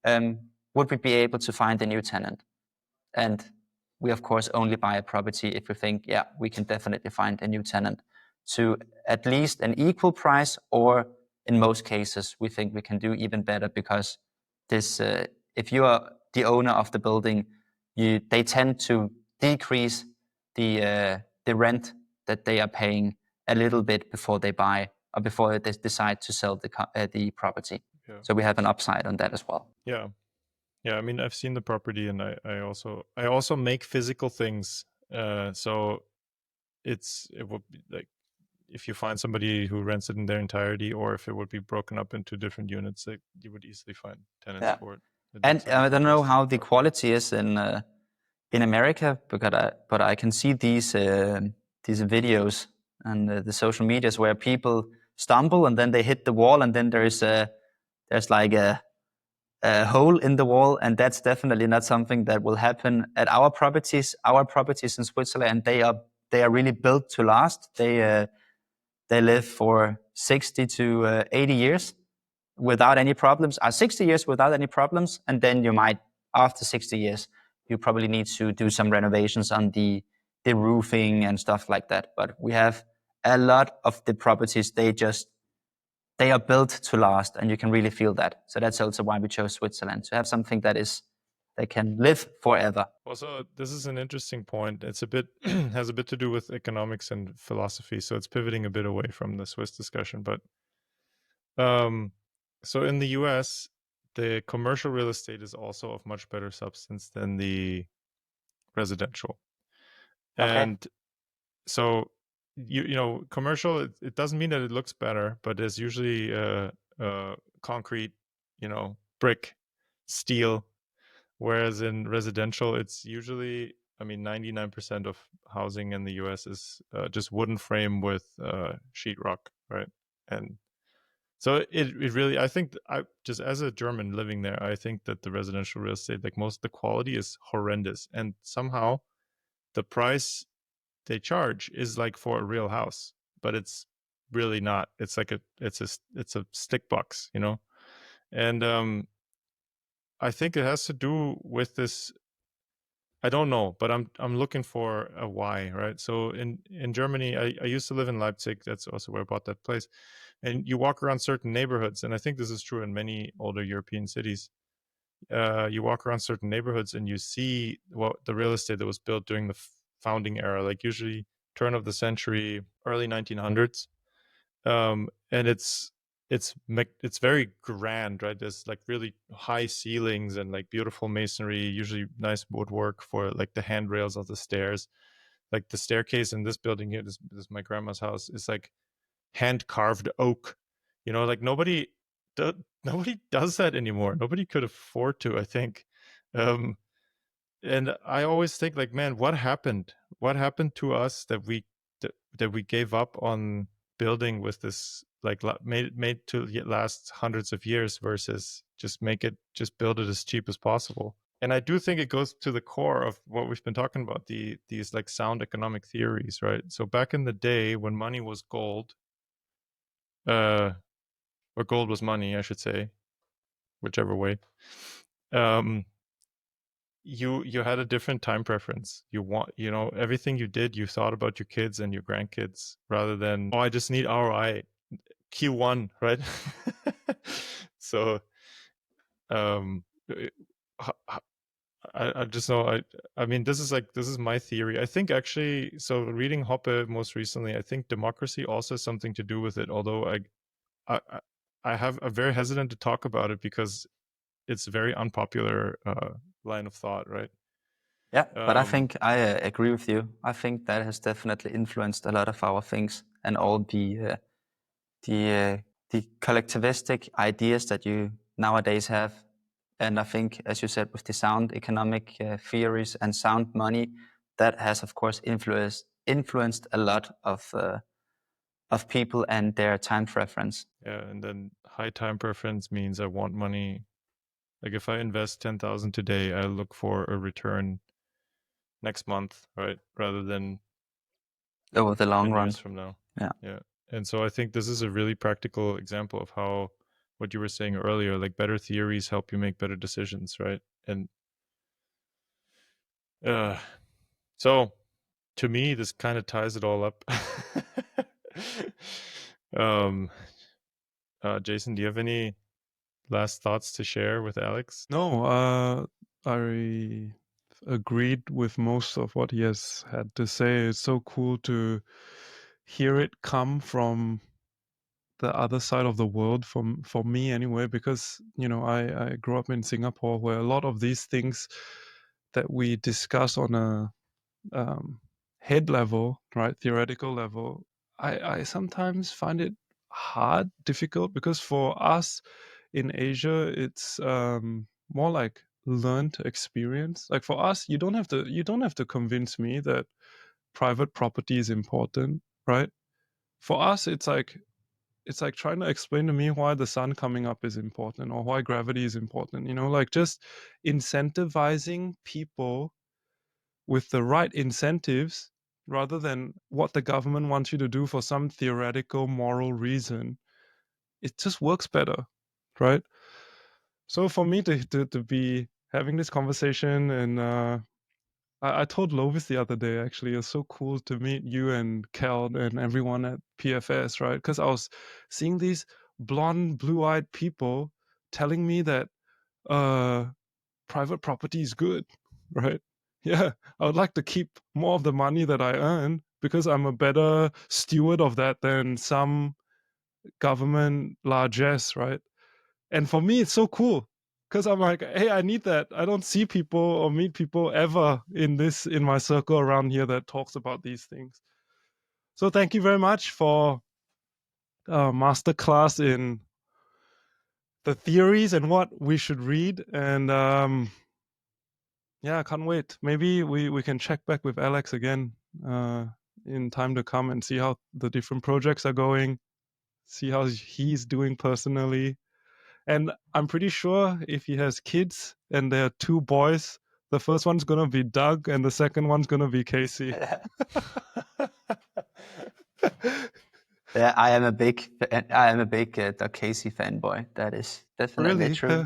S1: would we be able to find a new tenant? And we, of course, only buy a property if we think, yeah, we can definitely find a new tenant to at least an equal price, or in most cases, we think we can do even better, because this, if you are the owner of the building, they tend to decrease the rent that they are paying a little bit before they buy or before they decide to sell the property. Yeah. So we have an upside on that as well.
S2: Yeah. Yeah, I mean, I've seen the property, and I also make physical things. So it would be like, if you find somebody who rents it in their entirety, or if it would be broken up into different units, that you would easily find tenants for it.
S1: And I don't know how the quality is in America, but I can see these videos and the social medias where people stumble and then they hit the wall, and then there's like a hole in the wall, and that's definitely not something that will happen at our properties. Our properties in Switzerland, they are really built to last. They live for 60 to 80 years without any problems. 60 years without any problems, and then you might, after 60 years, you probably need to do some renovations on the roofing and stuff like that. But we have a lot of the properties, they are built to last, and you can really feel that. So that's also why we chose Switzerland, to have something that can live forever.
S2: Also, this is an interesting point. It's a bit has a bit to do with economics and philosophy, so it's pivoting a bit away from the Swiss discussion. But so in the US, the commercial real estate is also of much better substance than the residential. Okay. And so you know, commercial, it doesn't mean that it looks better, but there's usually concrete, brick, steel, whereas in residential, it's usually, 99% of housing in the US is just wooden frame with sheetrock, right? And So it really, I think, I just, as a German living there, I think that the residential real estate, like the quality is horrendous, and somehow the price they charge is like for a real house, but it's really not. It's like it's a stick box, and I think it has to do with this. I don't know, but I'm looking for a why, right? So in Germany, I used to live in Leipzig. That's also where I bought that place. And you walk around certain neighborhoods, and I think this is true in many older European cities. You walk around certain neighborhoods and you see what the real estate that was built during the founding era, like usually turn of the century, early 1900s, and it's very grand, right? There's like really high ceilings and like beautiful masonry, usually nice woodwork for like the handrails of the stairs. Like the staircase in this building here, this is my grandma's house, is like hand carved oak. Like nobody does that anymore. Nobody could afford to, I think. Um, and I always think like, man, what happened? What happened to us that we gave up on building with this, like made to last hundreds of years versus just build it as cheap as possible. And I do think it goes to the core of what we've been talking about, these like sound economic theories, right? So back in the day when money was gold, or gold was money, I should say, whichever way. You had a different time preference. Everything you did, you thought about your kids and your grandkids rather than, I just need ROI Q1, right? So um I just know, I mean, this is my theory. I think actually, so reading Hoppe most recently, I think democracy also has something to do with it, although I I'm very hesitant to talk about it because it's a very unpopular line of thought, right?
S1: Yeah, but I think I agree with you. I think that has definitely influenced a lot of our things and all the collectivistic ideas that you nowadays have. And I think, as you said, with the sound economic theories and sound money, that has, of course, influenced a lot of people and their time preference.
S2: Yeah, and then high time preference means I want money. Like if I invest 10,000 today, I look for a return next month, right? Rather than
S1: Over the long
S2: 10
S1: run.
S2: years from now.
S1: Yeah.
S2: Yeah. And so I think this is a really practical example of how what you were saying earlier, like better theories help you make better decisions, right? And so to me, this kind of ties it all up. um, Jason, do you have any last thoughts to share with Alex?
S3: No, I agreed with most of what he has had to say. It's so cool to hear it come from the other side of the world, for me anyway, because I grew up in Singapore, where a lot of these things that we discuss on a head level, right, theoretical level, I sometimes find it difficult, because for us in Asia, it's more like learned experience. Like for us, you don't have to convince me that private property is important, right? For us, it's like trying to explain to me why the sun coming up is important, or why gravity is important. Like just incentivizing people with the right incentives, rather than what the government wants you to do for some theoretical moral reason. It just works better, right? So for me to be having this conversation, and I told Lovis the other day, actually, it's so cool to meet you and Kel and everyone at PFS, right? Because I was seeing these blonde, blue-eyed people telling me that private property is good, right? Yeah, I would like to keep more of the money that I earn, because I'm a better steward of that than some government largesse, right? And for me, it's so cool, because I'm like, hey, I need that. I don't see people or meet people ever in my circle around here that talks about these things. So thank you very much for masterclass in the theories and what we should read. And yeah, I can't wait. Maybe we can check back with Alex again in time to come and see how the different projects are going. see how he's doing personally. And I'm pretty sure if he has kids and there are 2 boys, the first one's gonna be Doug and the second one's gonna be Casey.
S1: Yeah, I am a big Doug Casey fanboy. That is definitely
S3: Really?
S1: true.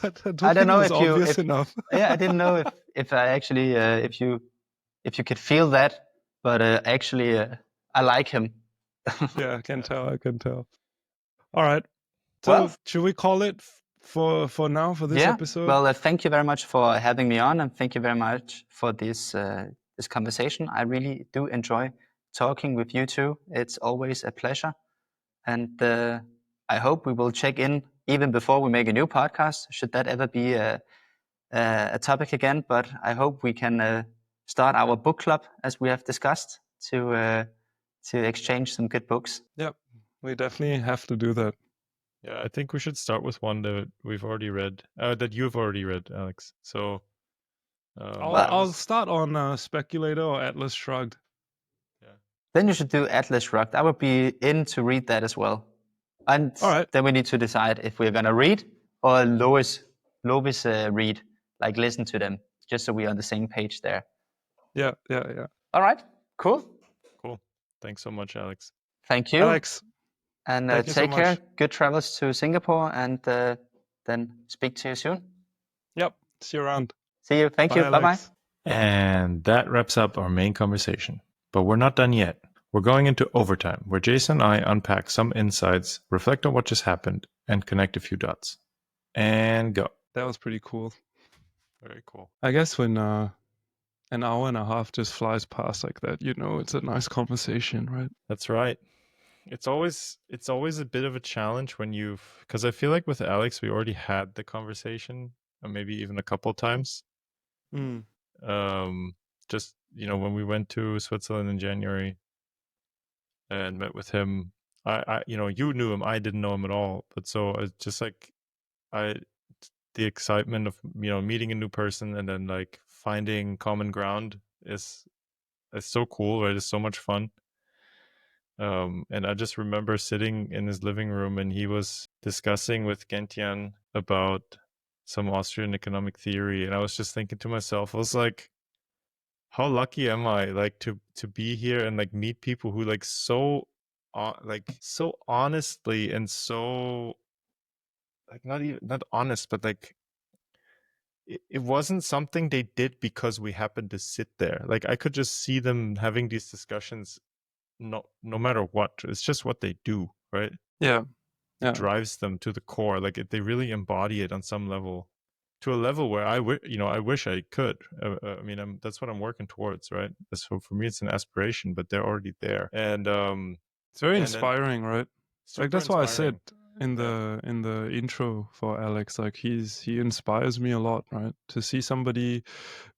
S3: I don't
S1: I don't
S3: think it
S1: know
S3: was
S1: if you
S3: obvious enough.
S1: yeah, I didn't know if I actually if you could feel that, but actually I like him.
S3: Yeah, I can tell. I can tell. All right. So
S1: Well,
S3: should we call it for now for this
S1: yeah.
S3: episode?
S1: Well, thank you very much for having me on, and thank you very much for this conversation. I really do enjoy talking with you two. It's always a pleasure, and I hope we will check in even before we make a new podcast, should that ever be a topic again. But I hope we can start our book club as we have discussed to exchange some good books.
S3: Yep. We definitely have to do that.
S2: Yeah, I think we should start with one that we've already read, that you've already read, Alex. So
S3: I'll start on Speculator or Atlas Shrugged.
S2: yeah.
S1: Then you should do Atlas Shrugged. I would be in to read that as well. And
S3: All right.
S1: then we need to decide if we're going to read or Lovis read, like listen to them, just so we're on the same page there.
S3: Yeah.
S1: All right, cool.
S2: Cool. Thanks so much, Alex.
S1: Thank you.
S3: Alex,
S1: And
S3: thank you so
S1: take care.
S3: much.
S1: Good travels to Singapore, and then speak to you soon.
S3: Yep. See you around.
S1: See you. Thank you. Bye-bye.
S3: Alex.
S2: And that wraps up our main conversation. But we're not done yet. We're going into overtime, where Jason and I unpack some insights, reflect on what just happened, and connect a few dots. And go.
S3: That was pretty cool.
S2: Very cool.
S3: I guess when an hour and a half just flies past like that, it's a nice conversation, right?
S2: That's right. It's always a bit of a challenge when because I feel like with Alex we already had the conversation, or maybe even a couple times.
S3: Mm.
S2: Just when we went to Switzerland in January and met with him, I you knew him, I didn't know him at all, but so it's just like the excitement of meeting a new person and then like finding common ground is so cool, right? It's so much fun. And I just remember sitting in his living room and he was discussing with Gentian about some Austrian economic theory, and I was just thinking to myself, I was like, how lucky am I, like to be here and like meet people who like so honestly and so like not honest, but like it wasn't something they did because we happened to sit there. Like I could just see them having these discussions no matter what. It's just what they do, right?
S3: Yeah.
S2: It drives them to the core. Like they really embody it on some level, to a level where I wish I could. I mean, that's what I'm working towards, right? So for me, it's an aspiration, but they're already there, and
S3: it's very inspiring, right? Like that's why I said in
S2: Yeah.
S3: the intro for Alex, like he inspires me a lot, right? To see somebody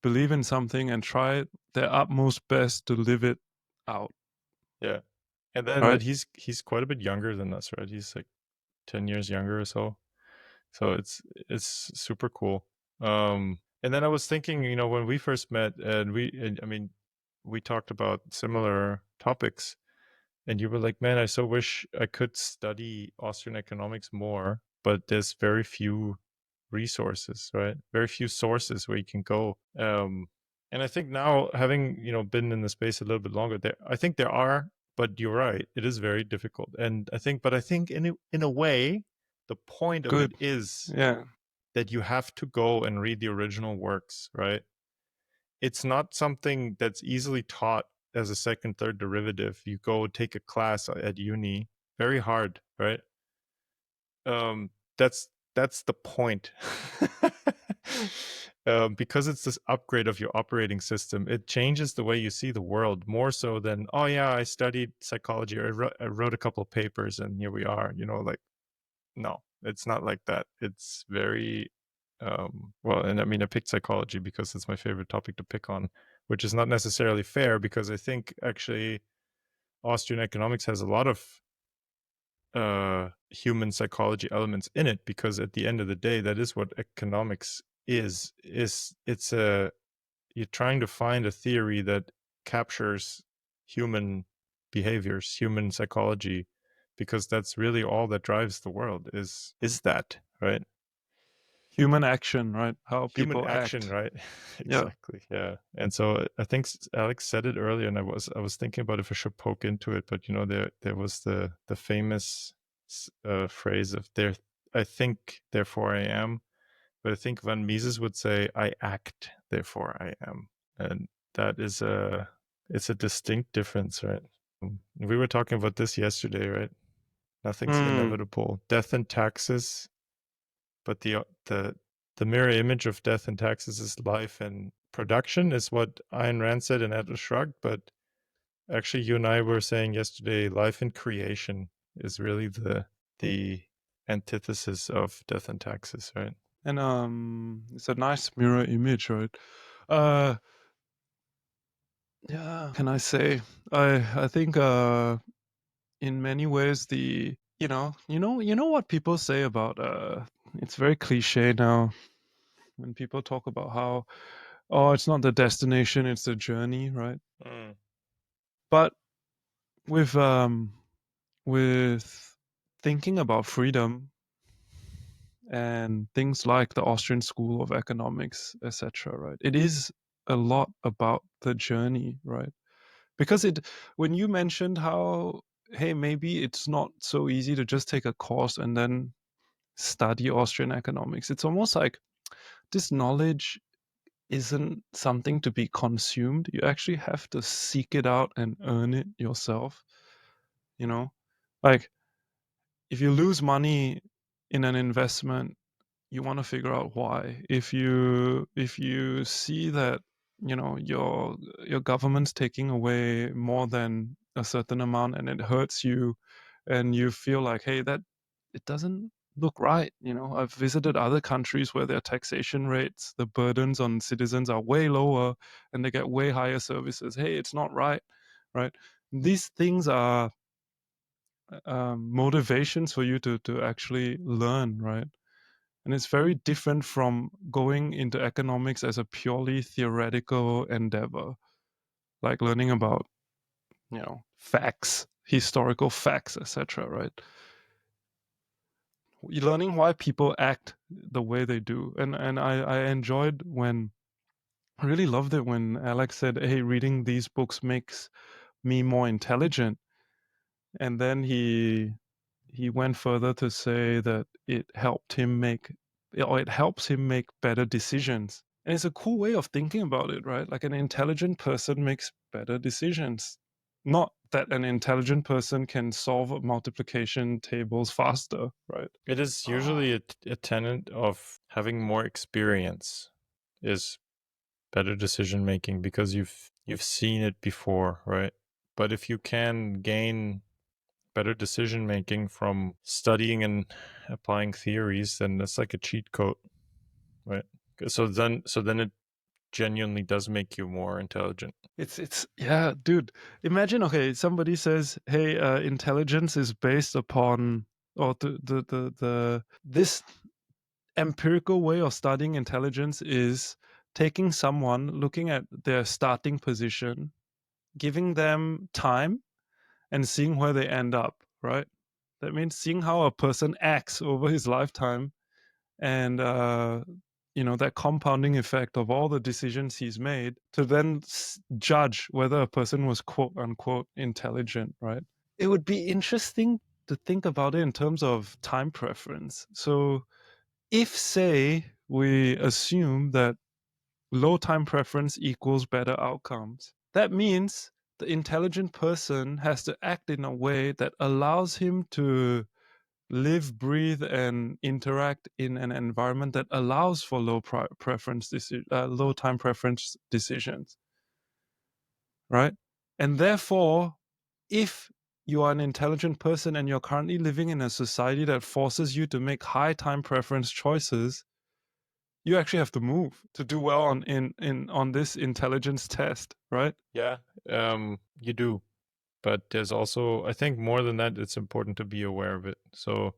S3: believe in something and try their utmost best to live it out.
S2: Yeah. And then
S3: right?
S2: he's quite a bit younger than us, right? He's like 10 years younger or so. So it's super cool. And then I was thinking, when we first met and we talked about similar topics, and you were like, man, I so wish I could study Austrian economics more, but there's very few resources, right? Very few sources where you can go. And I think now, having been in the space a little bit longer, I think there are, but you're right, it is very difficult. And I think in a way, the point of it is that you have to go and read the original works, right? It's not something that's easily taught as a second, third derivative. You go take a class at uni, very hard, right? That's the point. Because it's this upgrade of your operating system, it changes the way you see the world more so than, oh yeah, I studied psychology, or I wrote a couple of papers and here we are, like, no, it's not like that. It's very well, and I mean, I picked psychology because it's my favorite topic to pick on, which is not necessarily fair, because I think actually Austrian economics has a lot of human psychology elements in it, because at the end of the day, that is what economics is. You're trying to find a theory that captures human behaviors, human psychology, because that's really all that drives the world is that, right?
S3: Human action, right? How
S2: Human
S3: people
S2: action,
S3: act.
S2: right? Exactly. Yeah. And so I think Alex said it earlier, and I was thinking about if I should poke into it, but there was the famous phrase of there. I think, therefore I am. But I think Van Mises would say, "I act, therefore I am," and that is it's a distinct difference, right? We were talking about this yesterday, right? Nothing's inevitable. Death and taxes, but the mirror image of death and taxes is life and production, is what Ayn Rand said in Atlas Shrugged. But actually, you and I were saying yesterday, life and creation is really the antithesis of death and taxes, right?
S3: And it's a nice mirror image, right? Yeah, can I say? I think in many ways you know what people say about it's very cliche now when people talk about how, oh, it's not the destination, it's the journey, right? But with thinking about freedom and things like the Austrian School of Economics, etc., right? It is a lot about the journey, right? Because when you mentioned how, hey, maybe it's not so easy to just take a course and then study Austrian economics, it's almost like this knowledge isn't something to be consumed. You actually have to seek it out and earn it yourself. Like if you lose money in an investment, you want to figure out why. If you see that your government's taking away more than a certain amount and it hurts you, and you feel like, hey, that it doesn't look right. I've visited other countries where their taxation rates, the burdens on citizens are way lower and they get way higher services. Hey, it's not right. These things are motivations for you to actually learn, right? And it's very different from going into economics as a purely theoretical endeavor, like learning about, facts, historical facts, etc., right? You're learning why people act the way they do. And I enjoyed I really loved it when Alex said, hey, reading these books makes me more intelligent. And then he went further to say that it helps him make better decisions. And it's a cool way of thinking about it, right? Like an intelligent person makes better decisions. Not that an intelligent person can solve multiplication tables faster, right?
S2: It is usually a tenet of having more experience is better decision making because you've seen it before, right? But if you can gain better decision making from studying and applying theories, then that's like a cheat code, right? So then it genuinely does make you more intelligent.
S3: It's yeah, dude. Imagine, okay, somebody says, hey, intelligence is based upon, or this empirical way of studying intelligence is taking someone, looking at their starting position, giving them time, and seeing where they end up, right? That means seeing how a person acts over his lifetime, and that compounding effect of all the decisions he's made to then judge whether a person was quote unquote intelligent, right? It would be interesting to think about it in terms of time preference. So if, say, we assume that low time preference equals better outcomes, that means the intelligent person has to act in a way that allows him to live, breathe, and interact in an environment that allows for low time preference decisions, right? And therefore, if you are an intelligent person and you're currently living in a society that forces you to make high time preference choices, you actually have to move to do well on this intelligence test, right?
S2: Yeah, you do. But there's also, I think more than that, it's important to be aware of it. So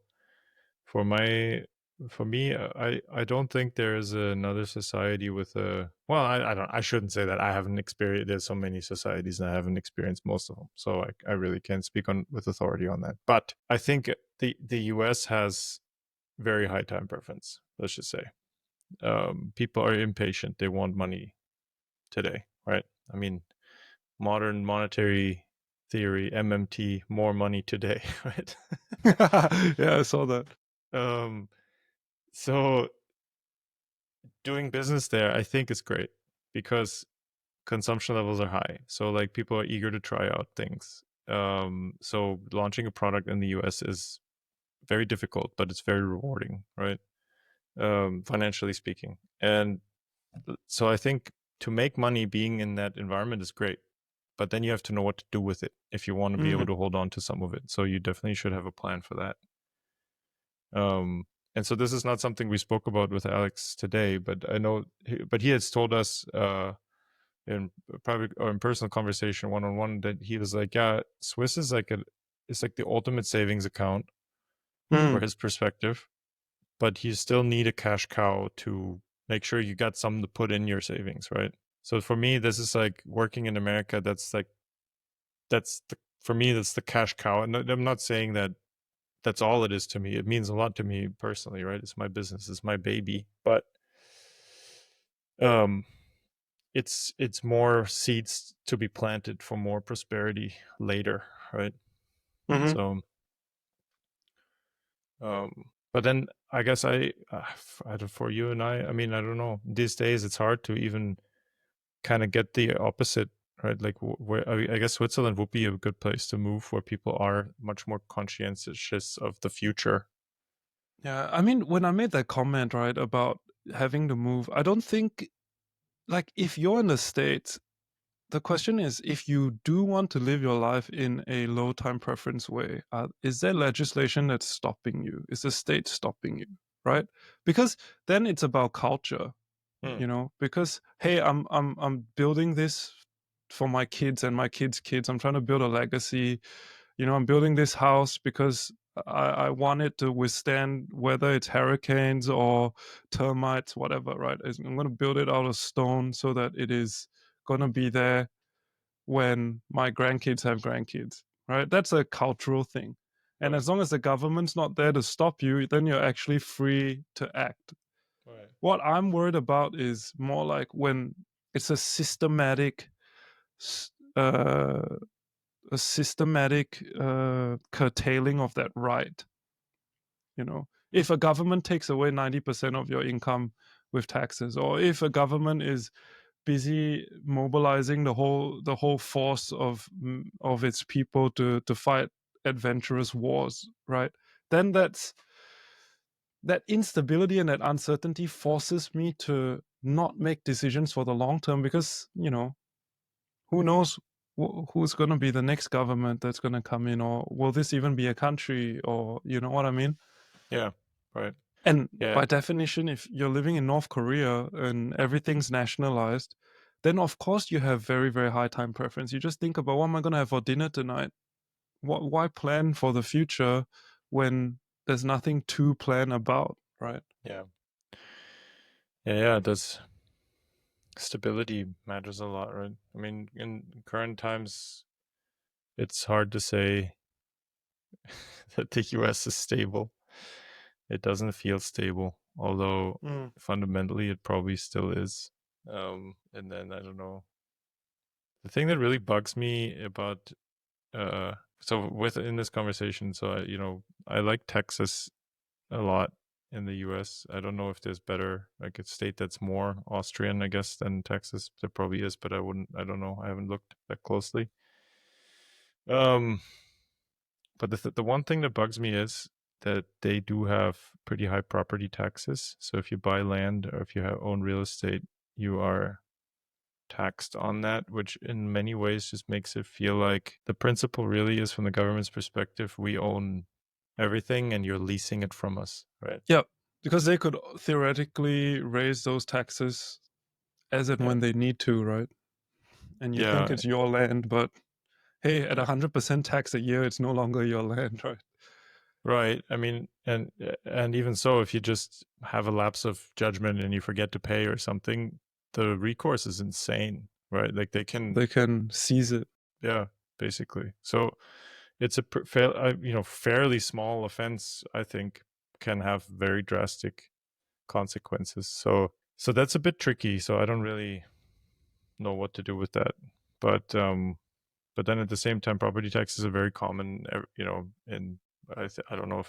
S2: for my for me, I don't think there is another society with a. Well, I shouldn't say that. I haven't experienced. There's so many societies, and I haven't experienced most of them, so I really can't speak on with authority on that. But I think the U.S. has very high time preference. Let's just say, people are impatient. They want money today, right? I mean, modern monetary theory, MMT, more money today, right?
S3: Yeah, I saw that.
S2: So doing business there, I think is great because consumption levels are high. So like people are eager to try out things. So launching a product in the US is very difficult, but it's very rewarding, right? Financially speaking. And so I think to make money being in that environment is great. But then you have to know what to do with it if you want to be able to hold on to some of it. So you definitely should have a plan for that. And so this is not something we spoke about with Alex today, but I know, but he has told us in private or in personal conversation, one-on-one, that he was like, yeah, Swiss is like it's like the ultimate savings account for his perspective, but you still need a cash cow to make sure you got something to put in your savings, right? So for me, this is like working in America. For me, that's the cash cow. And I'm not saying that that's all it is to me. It means a lot to me personally, right? It's my business, it's my baby. But it's more seeds to be planted for more prosperity later, right? So but then I guess for you and I mean, I don't know, these days it's hard to even kind of get the opposite, right? Like where I guess Switzerland would be a good place to move, where people are much more conscientious of the future.
S3: Yeah, I mean, when I made that comment, right, about having to move, I don't think, like, if you're in the States, the question is, if you do want to live your life in a low time preference way, is there legislation that's stopping you? Is the state stopping you, right? Because then it's about culture, because, hey, I'm building this for my kids and my kids' kids. I'm trying to build a legacy. I'm building this house because I want it to withstand whether it's hurricanes or termites, whatever, right? I'm going to build it out of stone so that it is going to be there when my grandkids have grandkids, right? That's a cultural thing. And
S2: Right.
S3: as long as the government's not there to stop you, then you're actually free to act.
S2: Right.
S3: What I'm worried about is more like when it's a systematic uh, curtailing of that right. If a government takes away 90% of your income with taxes, or if a government is busy mobilizing the whole force of its people to fight adventurous wars, right? Then that instability and that uncertainty forces me to not make decisions for the long term, because who knows who's going to be the next government that's going to come in, or will this even be a country, or you know what I mean?
S2: Yeah. Right.
S3: And
S2: Yeah.
S3: by definition, if you're living in North Korea and everything's nationalized, then of course you have very, very high time preference. You just think about, what am I going to have for dinner tonight? Why plan for the future when there's nothing to plan about, right?
S2: Yeah. Yeah. That's stability matters a lot, right? I mean, in current times, it's hard to say that the US is stable. It doesn't feel stable, although fundamentally it probably still is. And then I don't know. The thing that really bugs me about so within this conversation, so I like Texas a lot in the US. I don't know if there's better, like a state that's more Austrian, I guess, than Texas. There probably is, but I don't know. I haven't looked that closely. Um, but the one thing that bugs me is that they do have pretty high property taxes. So if you buy land or if you own real estate, you are taxed on that, which in many ways just makes it feel like the principle really is, from the government's perspective, we own everything and you're leasing it from us, right?
S3: Yeah, because they could theoretically raise those taxes as and when they need to, right? And you think
S2: Yeah.
S3: it's your land, but hey, at
S2: Yeah.
S3: 100% tax a year, it's no longer your land, right?
S2: Right. I mean, and even so, if you just have a lapse of judgment and you forget to pay or something, the recourse is insane, right? Like they
S3: can seize it.
S2: yeah, basically. So it's a fairly small offense, I think, can have very drastic consequences. So that's a bit tricky. So I don't really know what to do with that. But then at the same time, property taxes are very common. In I don't know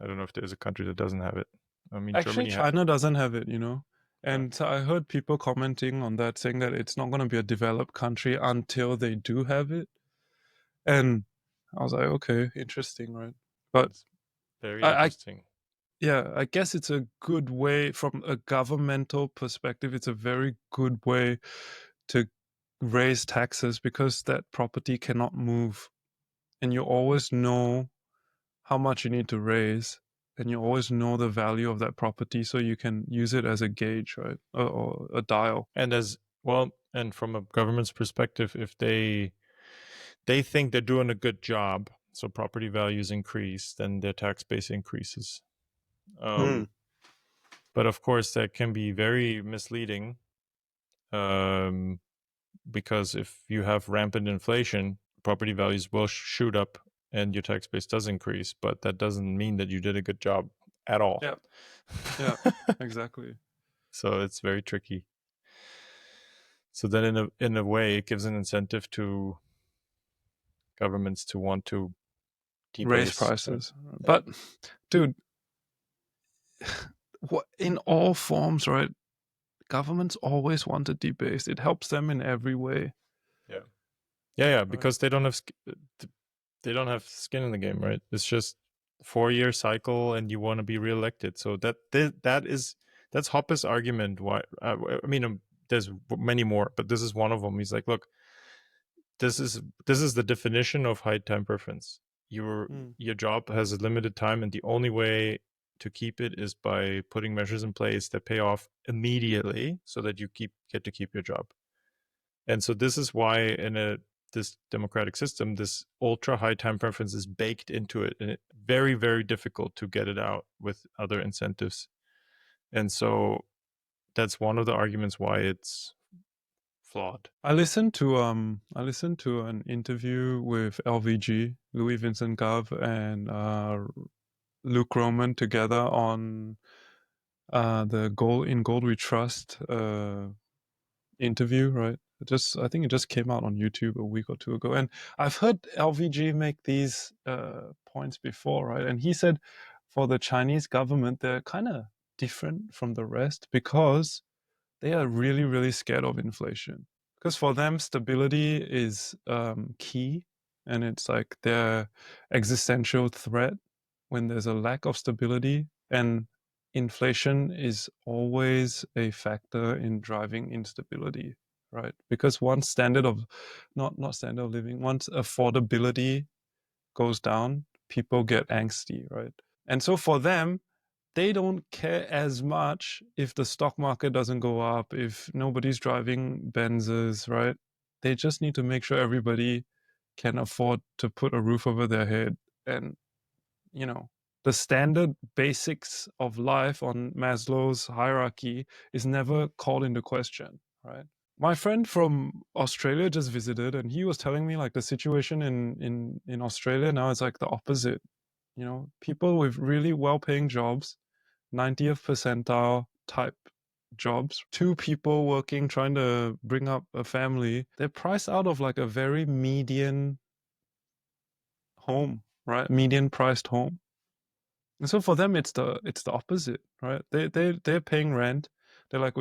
S2: if there's a country that doesn't have it. I mean,
S3: Actually,
S2: Germany.
S3: China doesn't have it, And so I heard people commenting on that, saying that it's not going to be a developed country until they do have it. And I was like, okay, interesting, right? But
S2: It's very
S3: I
S2: interesting.
S3: yeah, I guess it's a good way from a governmental perspective. It's a very good way to raise taxes because that property cannot move, and you always know how much you need to raise, and you always know the value of that property, so you can use it as a gauge, right, or a dial.
S2: And as well, and from a government's perspective, if they think they're doing a good job, so property values increase, then their tax base increases. But of course, that can be very misleading, because if you have rampant inflation, property values will shoot up and your tax base does increase, but that doesn't mean that you did a good job at all.
S3: Yeah, exactly.
S2: So it's very tricky. So then in a way, it gives an incentive to governments to want to
S3: Raise
S2: debase
S3: prices. But dude, in all forms, right? Governments always want to debase. It helps them in every way.
S2: Yeah, because they don't have skin in the game, right? It's just 4-year cycle, and you want to be reelected. So that's Hoppe's argument. Why? I mean, there's many more, but this is one of them. He's like, look, this is the definition of high time preference. Your job has a limited time, and the only way to keep it is by putting measures in place that pay off immediately, so that you get to keep your job. And so this is why in this democratic system, this ultra high time preference is baked into it, and it's very, very difficult to get it out with other incentives. And so that's one of the arguments why it's flawed.
S3: I listened to an interview with LVG, Louis Vincent Gove, and Luke Roman together on the Gold We Trust interview, right? I think it just came out on YouTube a week or two ago, and I've heard LVG make these points before, right? And he said for the Chinese government, they're kind of different from the rest because they are really, really scared of inflation. Because for them, stability is key, and it's like their existential threat when there's a lack of stability, and inflation is always a factor in driving instability, right? Because once standard of not standard of living, once affordability goes down, people get angsty, right? And so for them, they don't care as much if the stock market doesn't go up, if nobody's driving Benzes, right? They just need to make sure everybody can afford to put a roof over their head. And, the standard basics of life on Maslow's hierarchy is never called into question, right? My friend from Australia just visited, and he was telling me like the situation in Australia now is like the opposite. People with really well-paying jobs, 90th percentile type jobs, two people working, trying to bring up a family, they're priced out of like a very median home, right? Median priced home. And so for them, it's the opposite, right? They're paying rent. They're like,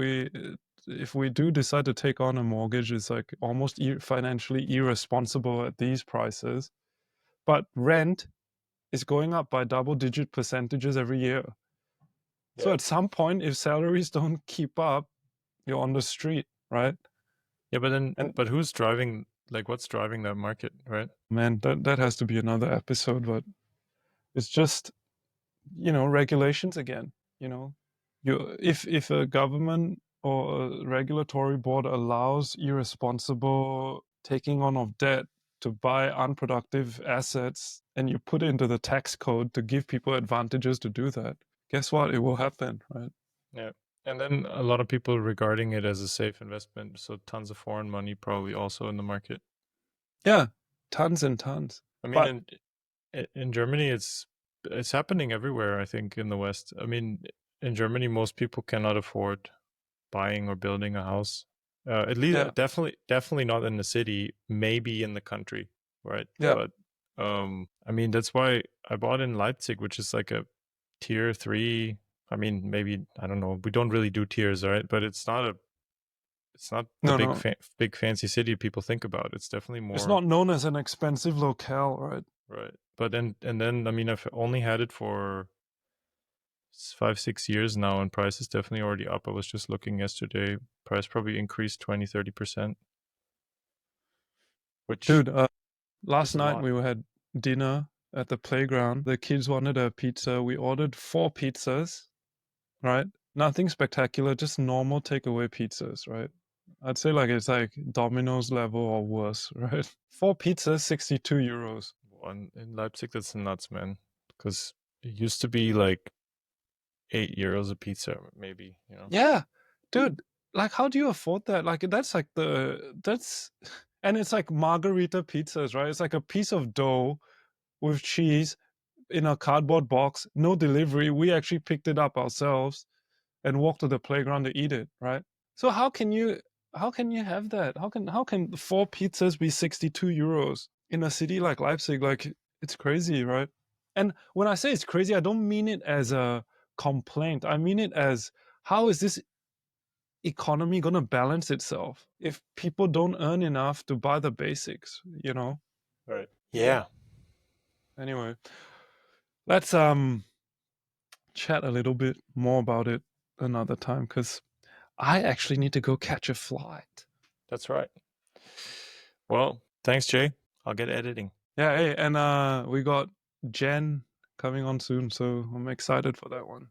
S3: if we do decide to take on a mortgage, it's like almost financially irresponsible at these prices. But rent is going up by double-digit percentages every year. Yeah. So at some point, if salaries don't keep up, you're on the street, right?
S2: Yeah, but who's driving? Like, what's driving that market, right?
S3: Man, that has to be another episode. But it's just, regulations again. If a government or a regulatory board allows irresponsible taking on of debt, to buy unproductive assets and you put it into the tax code to give people advantages to do that, guess what? It will happen, right?
S2: Yeah. And then a lot of people regarding it as a safe investment. So tons of foreign money probably also in the market.
S3: Yeah, tons and tons.
S2: I
S3: But
S2: mean, in Germany, it's happening everywhere, I think, in the West. I mean, in Germany, most people cannot afford buying or building a house. At least,
S3: yeah,
S2: definitely not in the city, maybe in the country, right?
S3: yeah,
S2: But I mean, that's why I bought in Leipzig, which is like a tier 3. I mean, maybe, I don't know. We don't really do tiers, right? But it's not the
S3: no.
S2: big fancy city people think about. It's definitely more.
S3: It's not known as an expensive locale, right?
S2: Right. But then I mean, I've only had it for 5-6 years now, and price is definitely already up. I was just looking yesterday. Price probably increased 20-30%. Which,
S3: Dude, last
S2: is a
S3: night
S2: lot.
S3: we had dinner at the playground. The kids wanted a pizza. We ordered 4 pizzas, right? Nothing spectacular, just normal takeaway pizzas, right? I'd say like it's like Domino's level or worse, right? 4 pizzas, 62 euros.
S2: One in Leipzig, that's nuts, man. Because it used to be like 8 euros a pizza, maybe, you know.
S3: Yeah, dude, like how do you afford that? Like that's and it's like margarita pizzas, right? It's like a piece of dough with cheese in a cardboard box, no delivery. We actually picked it up ourselves and walked to the playground to eat it, right? So how can you have that? How can 4 pizzas be 62 euros in a city like Leipzig? Like it's crazy, right? And when I say it's crazy, I don't mean it as a complaint. I mean it as, how is this economy going to balance itself if people don't earn enough to buy the basics, you know?
S2: Right. Yeah.
S3: Anyway, let's chat a little bit more about it another time, because I actually need to go catch a flight.
S2: That's right. Well, thanks, Jay. I'll get editing.
S3: Yeah, hey, and we got Jen coming on soon, so I'm excited for that one.